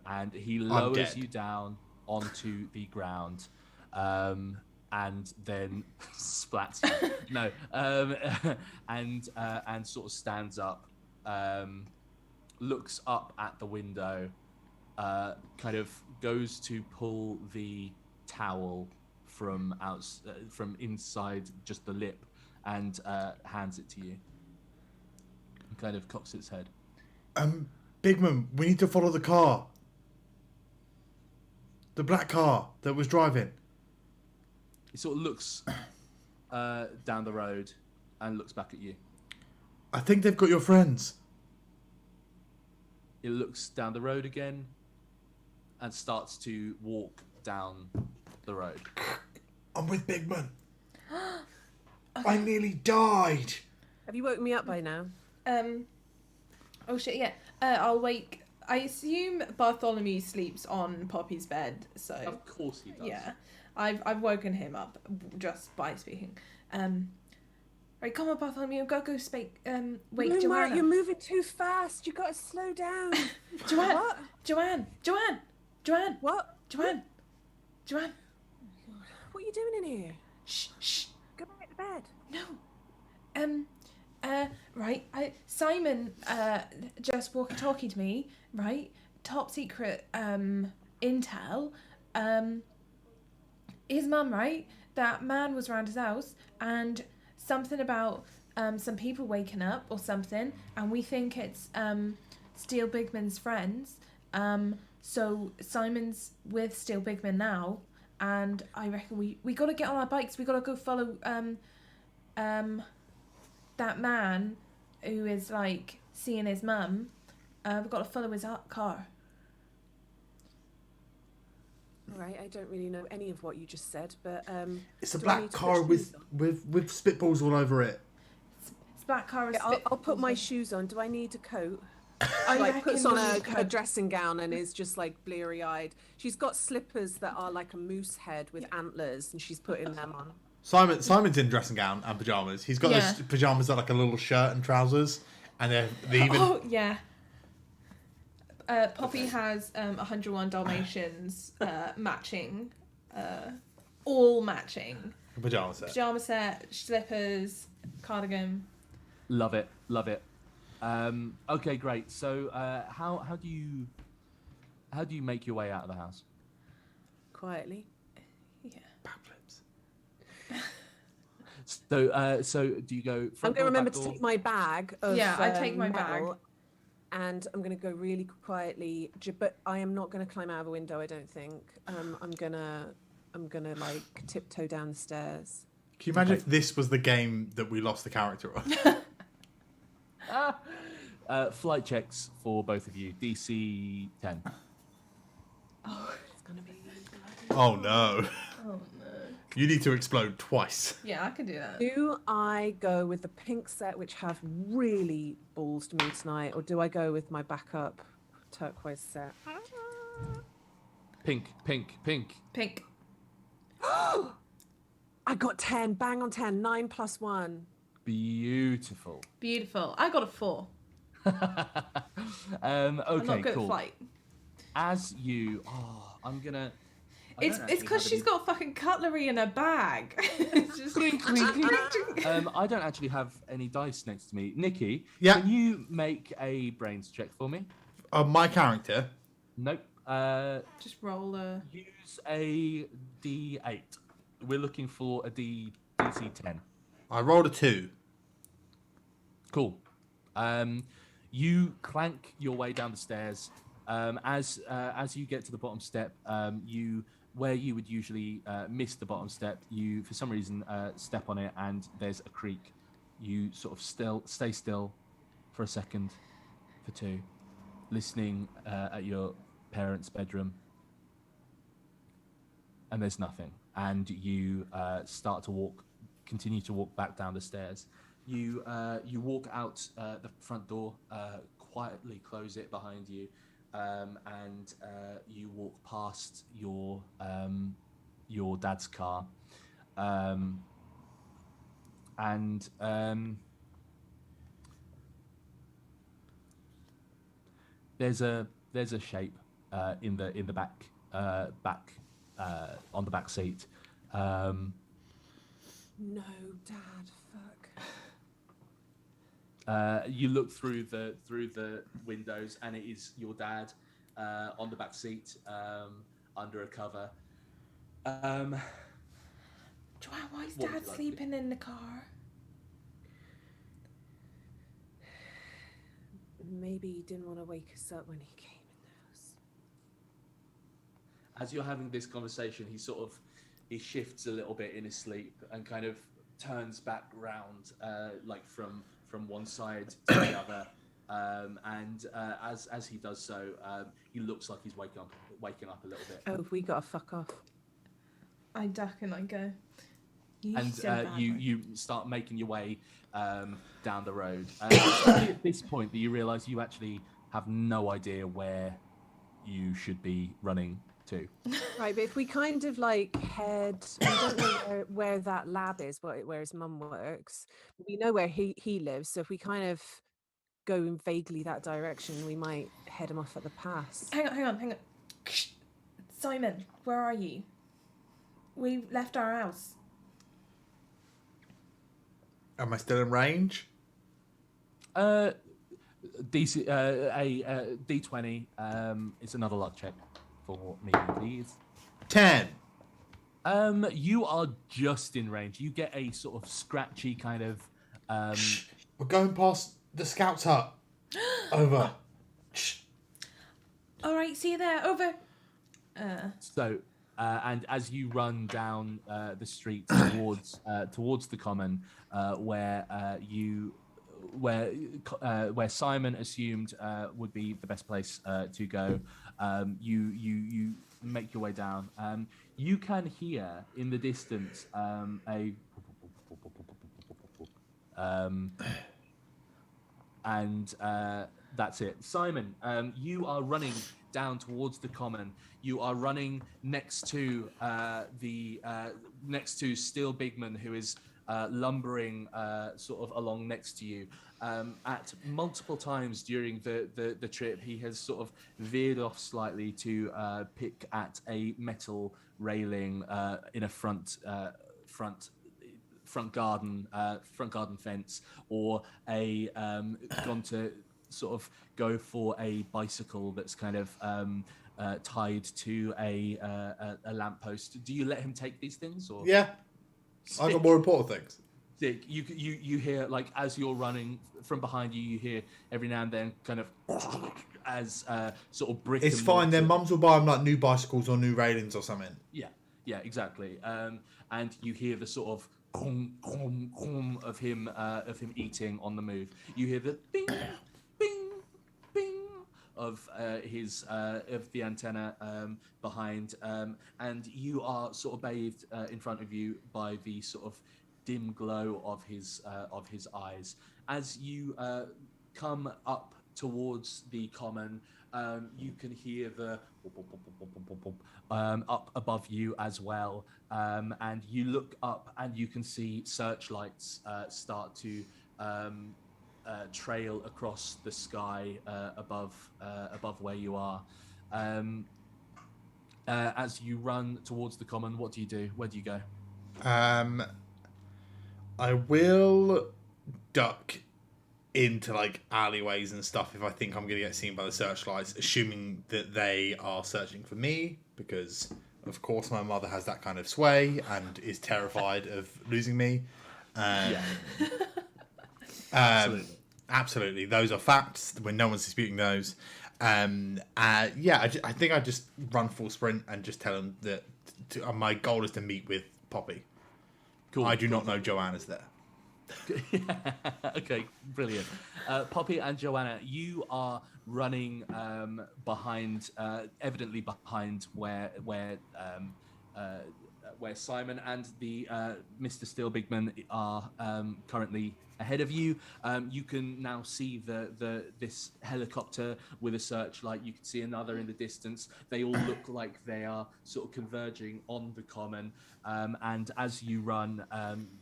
and he lowers you down onto the ground, and then splats you. No, and sort of stands up, looks up at the window, kind of goes to pull the towel from inside just the lip, and hands it to you. And kind of cocks its head. Bigman, we need to follow the car. The black car that was driving. He sort of looks down the road and looks back at you. I think they've got your friends. It looks down the road again and starts to walk down the road. I'm with Bigman. I nearly died. Have you woken me up by now? Oh shit, yeah. I'll wake. I assume Bartholomew sleeps on Poppy's bed, so Of course he does. yeah, I've woken him up just by speaking. Right, come on, Bartholomew. I've got to go wait, No, Mark, Joanna. you're moving too fast. You got to slow down. Joanne. What? Joanne. What? Joanne. What are you doing in here? Shh. Go back to bed. No. Right. Simon just walkie-talkie to me. Right. Top secret intel. His mum, right? That man was around his house and something about some people waking up or something, and we think it's Steele Bigman's friends. So Simon's with Steele Bigman now, and I reckon we got to get on our bikes. We got to go follow that man who is like seeing his mum. We've got to follow his car. Right, I don't really know any of what you just said, but It's a do I black need to car put with shoes on? with spitballs all over it. It's black car. With Yeah, I'll put my shoes on. Do I need a coat? I Like puts reckon on we a could- dressing gown and is just like bleary-eyed. She's got slippers that are like a moose head with antlers, and she's putting them on. Simon's in dressing gown and pajamas. He's got Yeah. those pajamas that are like a little shirt and trousers, and they even Oh yeah. Poppy has 101 Dalmatians matching, all matching. pajama set. Pajama set, slippers, cardigan. Love it. Okay, great. So, how do you make your way out of the house? Quietly. Yeah. Backflips. So do you go? I'm Front going to door, remember back to door? take my bag of Yeah, I take my metal, and I'm going to go really quietly, but I am not going to climb out of a window, I don't think. I'm gonna like tiptoe down the stairs. Can you imagine Okay. if this was the game that we lost the character on? Flight checks for both of you. DC 10. It's going to be Oh no! Oh no. You need to explode twice. Yeah, I can do that. Do I go with the pink set, which have really balls to me tonight, or do I go with my backup turquoise set? Pink. Pink. I got 10, bang on 10, 9 plus 1. Beautiful. Beautiful. I got a 4. I'm Okay, not good cool. at flight. As you, I'm gonna. I It's don't it's actually because have she's any- got fucking cutlery in her bag. It's just I don't actually have any dice next to me. Nikki, Yeah. can you make a brains check for me? My character. Nope. just roll a. Use a D8. We're looking for a DC 10. I rolled a 2. Cool. You clank your way down the stairs. As you get to the bottom step, where you would usually miss the bottom step, you for some reason step on it, and there's a creak. You sort of stay still for a second, for 2, listening at your parents' bedroom, and there's nothing. And you continue to walk back down the stairs. You walk out the front door, quietly close it behind you, and you walk past your dad's car, and there's a shape in the back on the back seat. No, Dad, fuck. You look through the windows, and it is your dad on the back seat, under a cover. Joanne, why is What would Dad you like to do? sleeping in the car? Maybe he didn't want to wake us up when he came in the house. As you're having this conversation, he shifts a little bit in his sleep and kind of turns back round, like from one side to the other. And as he does so, he looks like he's waking up a little bit. Oh, we got to fuck off. I duck and I go. And so bad, right? you start making your way down the road. It's only at this point that you realise you actually have no idea where you should be running 2. Right, but if we kind of like head, we don't know where that lab is, where his mum works. We know where he lives, so if we kind of go in vaguely that direction, we might head him off at the pass. Hang on. Simon, where are you? We left our house. Am I still in range? DC, a D20. It's another luck check for me, please. 10. You are just in range. You get a sort of scratchy kind of. We're going past the scouts hut. Over. Shh. All right, see you there. Over. So, and as you run down the street towards the common, where Simon assumed would be the best place to go, you make your way down. You can hear in the distance and that's it. Simon, you are running down towards the common. You are running next to next to Steel Bigman, who is lumbering sort of along next to you. At multiple times during the trip, he has sort of veered off slightly to pick at a metal railing in a front garden fence, or a gone to sort of go for a bicycle that's kind of tied to a lamppost. Do you let him take these things, or? Yeah. I got more important things. Sick. You hear, like, as you're running from behind you, you hear every now and then kind of as sort of brick. It's and fine. mortar. Their mums will buy them like new bicycles or new railings or something. Yeah, exactly. And you hear the sort of of him eating on the move. You hear the bing, bing, bing of of the antenna behind, and you are sort of bathed in front of you by the sort of dim glow of his eyes. As you come up towards the common, you can hear the up above you as well, and you look up and you can see searchlights start to trail across the sky above where you are. As you run towards the common, what do you do? Where do you go? I will duck into like alleyways and stuff if I think I'm going to get seen by the searchlights, assuming that they are searching for me, because of course my mother has that kind of sway and is terrified of losing me. Absolutely, those are facts when no one's disputing those. I think I just run full sprint and just tell them that my goal is to meet with Poppy. Cool. I do not know Joanna's there. Okay, brilliant. Poppy and Joanna, you are running behind, evidently behind where Simon and the Mr. Steel Bigman are currently ahead of you. You can now see this helicopter with a searchlight. You can see another in the distance. They all look like they are sort of converging on the common. And as you run,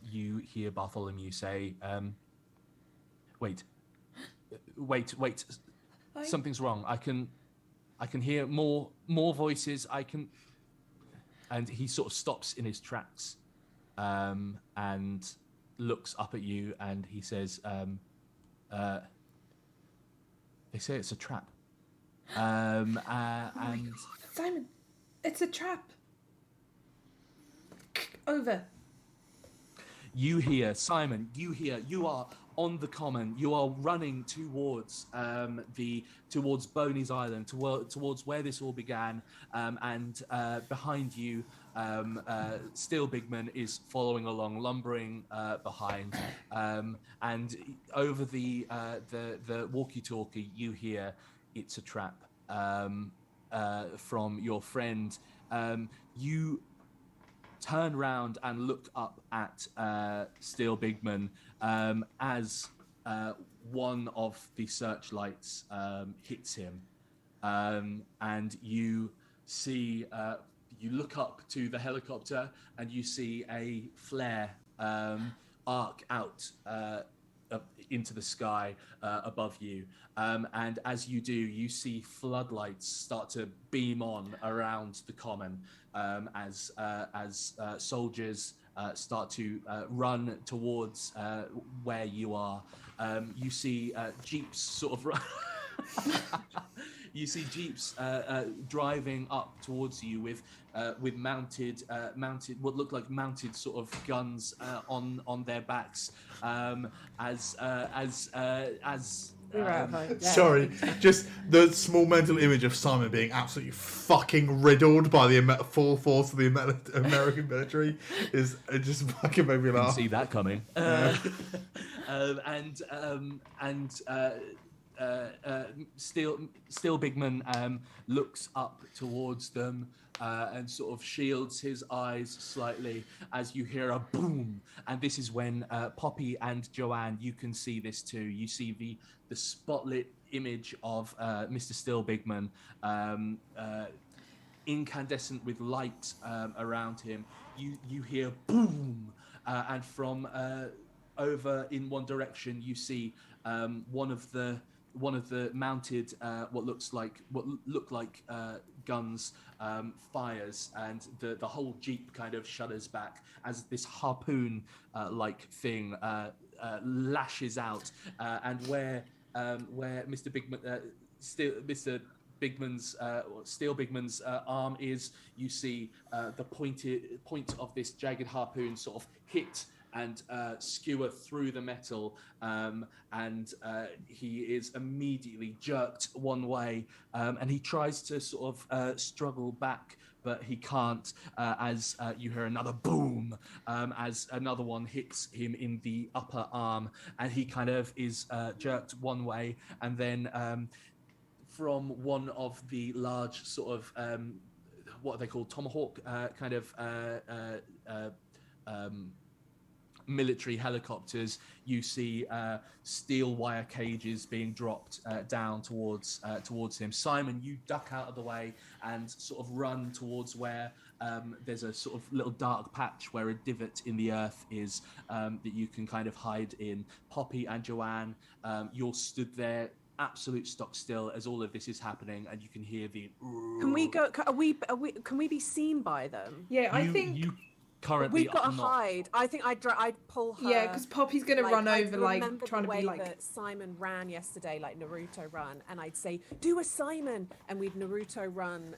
you hear Bartholomew say, "Wait, something's wrong. I can hear more voices. And he sort of stops in his tracks, and looks up at you, and he says, "They say it's a trap." And Simon, it's a trap. Over. you hear, Simon, you are on the common. You are running towards towards Boney's Island, towards where this all began, and behind you, Steel Bigman is following along, lumbering behind, and over the walkie-talkie, you hear, "It's a trap," from your friend. You turn round and look up at Steel Bigman as one of the searchlights hits him, and you see you look up to the helicopter and you see a flare arc out into the sky above you. And as you do, you see floodlights start to beam on around the common as soldiers start to run towards where you are. You see jeeps sort of run. You see jeeps driving up towards you with mounted what look like mounted sort of guns on their backs as We were out of time. Yeah. Sorry, just the small mental image of Simon being absolutely fucking riddled by the full force of the American military is it just fucking made me didn't laugh. see that coming. Steel Bigman looks up towards them and sort of shields his eyes slightly as you hear a boom. And this is when Poppy and Joanne, you can see this too. You see the spotlit image of Mr. Steel Bigman incandescent with light around him. You hear boom, and from over in one direction you see one of the mounted what look like guns fires, and the whole jeep kind of shudders back as this harpoon like thing lashes out, and where Mr. Bigman Mr. Bigman's Steel Bigman's arm is, you see the point of this jagged harpoon sort of hit and skewer through the metal, and he is immediately jerked one way, and he tries to sort of struggle back, but he can't, as you hear another boom, as another one hits him in the upper arm, and he kind of is jerked one way, and then from one of the large sort of what are they called, tomahawk kind of military helicopters, you see steel wire cages being dropped down towards him. Simon, you duck out of the way and sort of run towards where there's a sort of little dark patch where a divot in the earth is that you can kind of hide in. Poppy and Joanne, you're stood there absolute stock still as all of this is happening, and you can hear the. Can we go? Can we be seen by them? Yeah, I think. You currently We've got to not. hide. I think I'd pull her. Yeah, because Poppy's gonna run I'd over, like remember trying the to way be like. that Simon ran yesterday, like Naruto run, and I'd say, "Do a Simon," and we'd Naruto run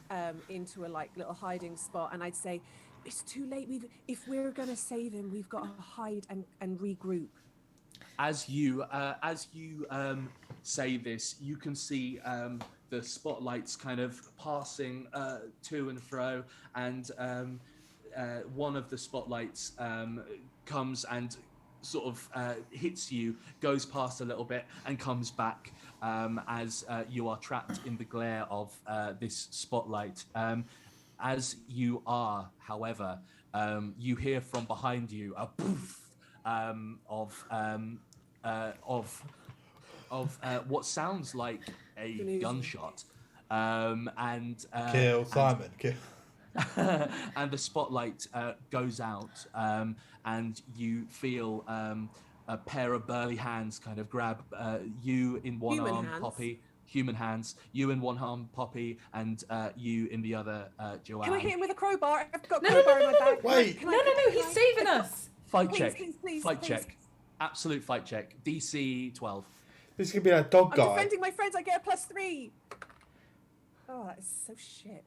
into a like little hiding spot, and I'd say, "It's too late. If we're gonna save him, we've got to hide and regroup." As you say this, you can see the spotlights kind of passing to and fro, and one of the spotlights comes and sort of hits you, goes past a little bit, and comes back as you are trapped in the glare of this spotlight. As you are, however, you hear from behind you a poof of what sounds like a gunshot, and Kill Simon. Kill. and the spotlight goes out, and you feel a pair of burly hands kind of grab you in one Human arm, hands. Poppy. Human hands. You in one arm, Poppy, and you in the other, Joanne. Can I hit him with a crowbar? I've got a No, crowbar in my bag. Wait. Can I- No, he's saving us. Fight Please, check. please, Fight please. check. Absolute fight check. DC 12. This could be that dog I'm guy. defending my friends. I get a +3. Oh, that is so shit.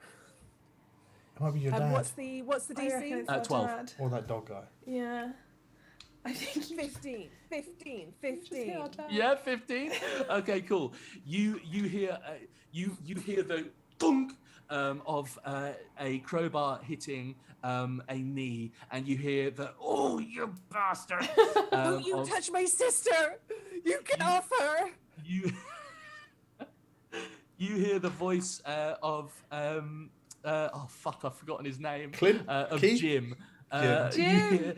It might be your dad. What's the I reckon DC? it's our 12. dad. Or that dog guy. Yeah. I think 15. 15. Just hit our 15. dad. Yeah, 15. Okay, cool. You hear you hear the thunk of a crowbar hitting a knee, and you hear the "oh, you bastard!" Don't you touch my sister! You get off her! You you hear the voice of oh fuck, I've forgotten his name. Clint? Of Keith? Jim. Jim.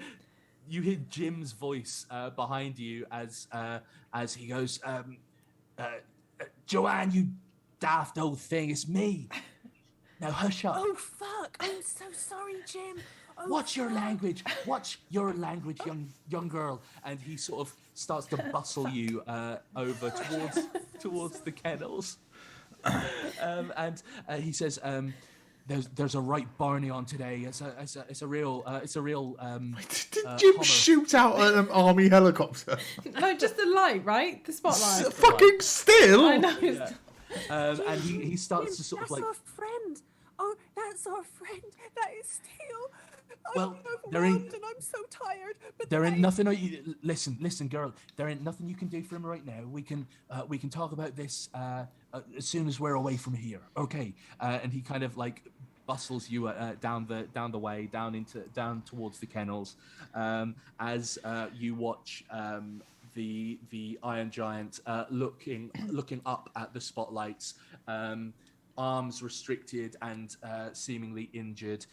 You hear Jim's voice behind you as he goes, Joanne, you daft old thing, it's me. Now hush up. Oh fuck! I'm so sorry, Jim. Oh, Watch your fuck. language. Watch your language, young girl. And he sort of starts to bustle you over towards the kennels. And he says, "There's a right Barney on today. It's a real Did Jim Hummer. shoot out an army helicopter? No, just the light, right? The spotlight. Fucking still. I know. Yeah. And he starts Jim, to sort of that's like. our friend. Oh, that's our friend. That is still. Well, I'm there ain't- overwhelmed and I'm so tired. But There ain't that is- nothing. Listen, girl. There ain't nothing you can do for him right now. We can talk about this as soon as we're away from here. Okay. And he kind of like bustles you down the way down towards the kennels, as you watch the Iron Giant looking up at the spotlights. Arms restricted and seemingly injured,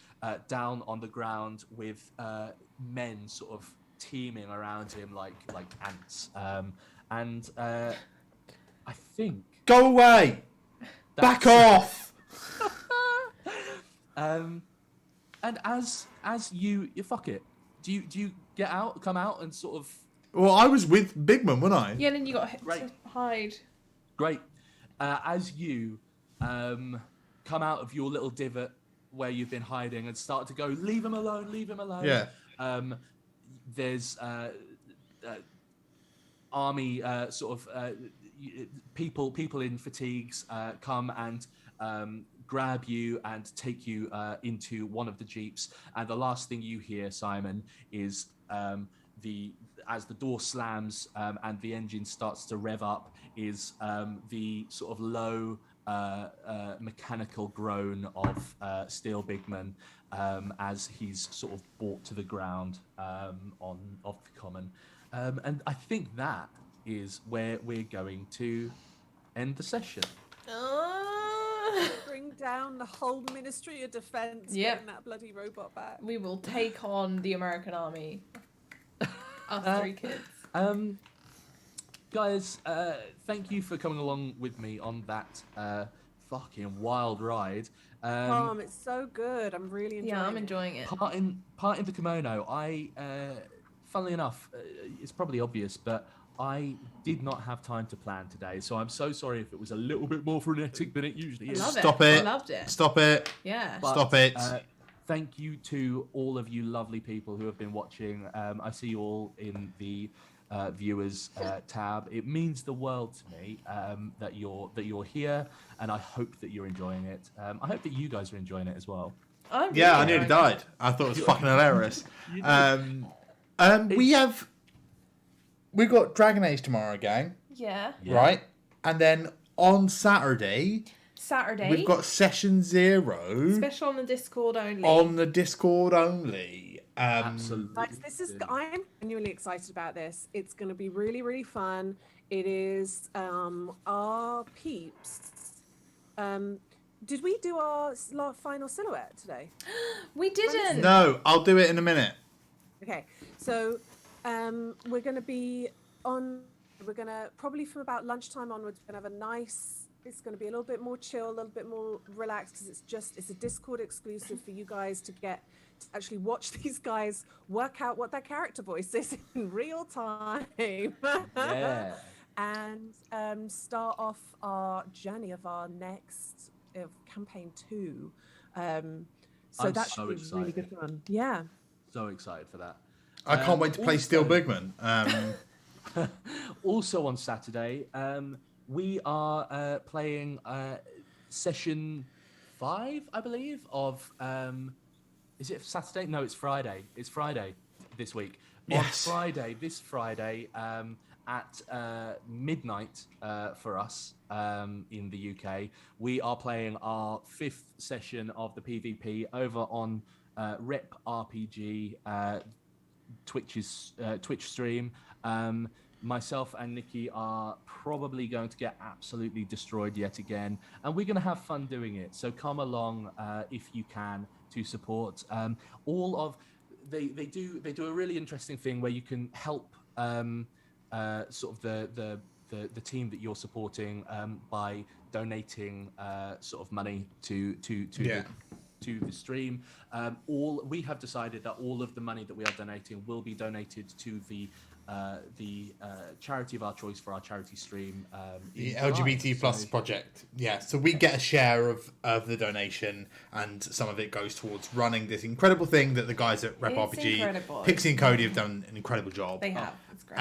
down on the ground with men sort of teeming around him like ants. And I think Go away. Back off. and as you fuck it, do you come out and sort of Well, I was with Bigman, wasn't I? Yeah, and then you got Right. to hide. great as you come out of your little divot where you've been hiding and start to go, leave him alone. Yeah. There's army people in fatigues come and grab you and take you into one of the jeeps, and the last thing you hear, Simon, is as the door slams and the engine starts to rev up, is the sort of low mechanical groan of Steel Bigman as he's sort of brought to the ground off the common. And I think that is where we're going to end the session. Bring down the whole Ministry of Defense. Yep. Getting that bloody robot back. We will take on the American army. Us three kids. Guys, thank you for coming along with me on that fucking wild ride. It's so good. I'm really enjoying Yeah, I'm it. enjoying it. Part in the kimono, I, funnily enough, it's probably obvious, but I did not have time to plan today, so I'm so sorry if it was a little bit more frenetic than it usually is. Love Stop it. it. I loved it. Stop it. Yeah. But, Stop it. Thank you to all of you lovely people who have been watching. I see you all in the viewers tab. It means the world to me that you're here, and I hope that you're enjoying it. I hope that you guys are enjoying it as well. I'm Yeah, I really nearly enjoying died. I thought it was fucking hilarious. You did. We've got Dragon Age tomorrow, gang. it. Yeah. Yeah. Right? And then on Saturday, Saturday. we've got Session 0 special on the Discord only. on the Discord only. Absolutely. Guys, I'm genuinely excited about this. It's going to be really, really fun. It is our peeps. Did we do our final silhouette today? We didn't. No, I'll do it in a minute. Okay, so we're going to be on. We're going to probably from about lunchtime onwards. We're going to have a nice. It's going to be a little bit more chill, a little bit more relaxed because it's a Discord exclusive for you guys to actually watch these guys work out what their character voice is in real time. Yeah. And start off our journey of our next campaign 2. So I'm that so should be really good excited. fun. Yeah. So excited for that. I can't wait to play Steel also- Bigman. Also on Saturday, we are playing session 5, I believe, of is it Saturday? No, it's Friday. It's Friday this week. Yes. On Friday, this Friday, at midnight for us in the UK, we are playing our 5th session of the PvP over on Rep RPG Twitch stream. Myself and Nikki are probably going to get absolutely destroyed yet again, and we're going to have fun doing it. So come along if you can to support. They do a really interesting thing where you can help sort of the the team that you're supporting by donating sort of money to the stream. We have decided that all of the money that we are donating will be donated to the charity of our choice for our charity stream. The in July. LGBT plus So- project. Yeah, so we get a share of the donation, and some of it goes towards running this incredible thing that the guys at Rep It's RPG, incredible. Pixie and Cody have done an incredible job. They have. It's great.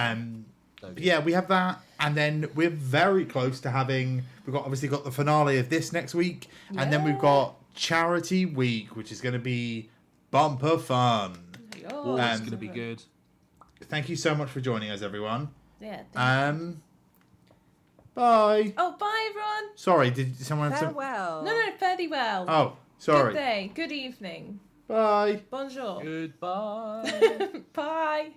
So But yeah, we have that, and then we're very close to having. We've obviously got the finale of this next week, and then we've Yeah. got Charity Week, which is going to be bumper fun. Oh, it's Um, going to be good. Thank you so much for joining us, everyone. Yeah. Bye. Oh, bye, everyone. Sorry, did someone have some? Farewell. No, fare thee well. Oh, Good sorry. day. Good evening. Bye. Bonjour. Goodbye. Bye.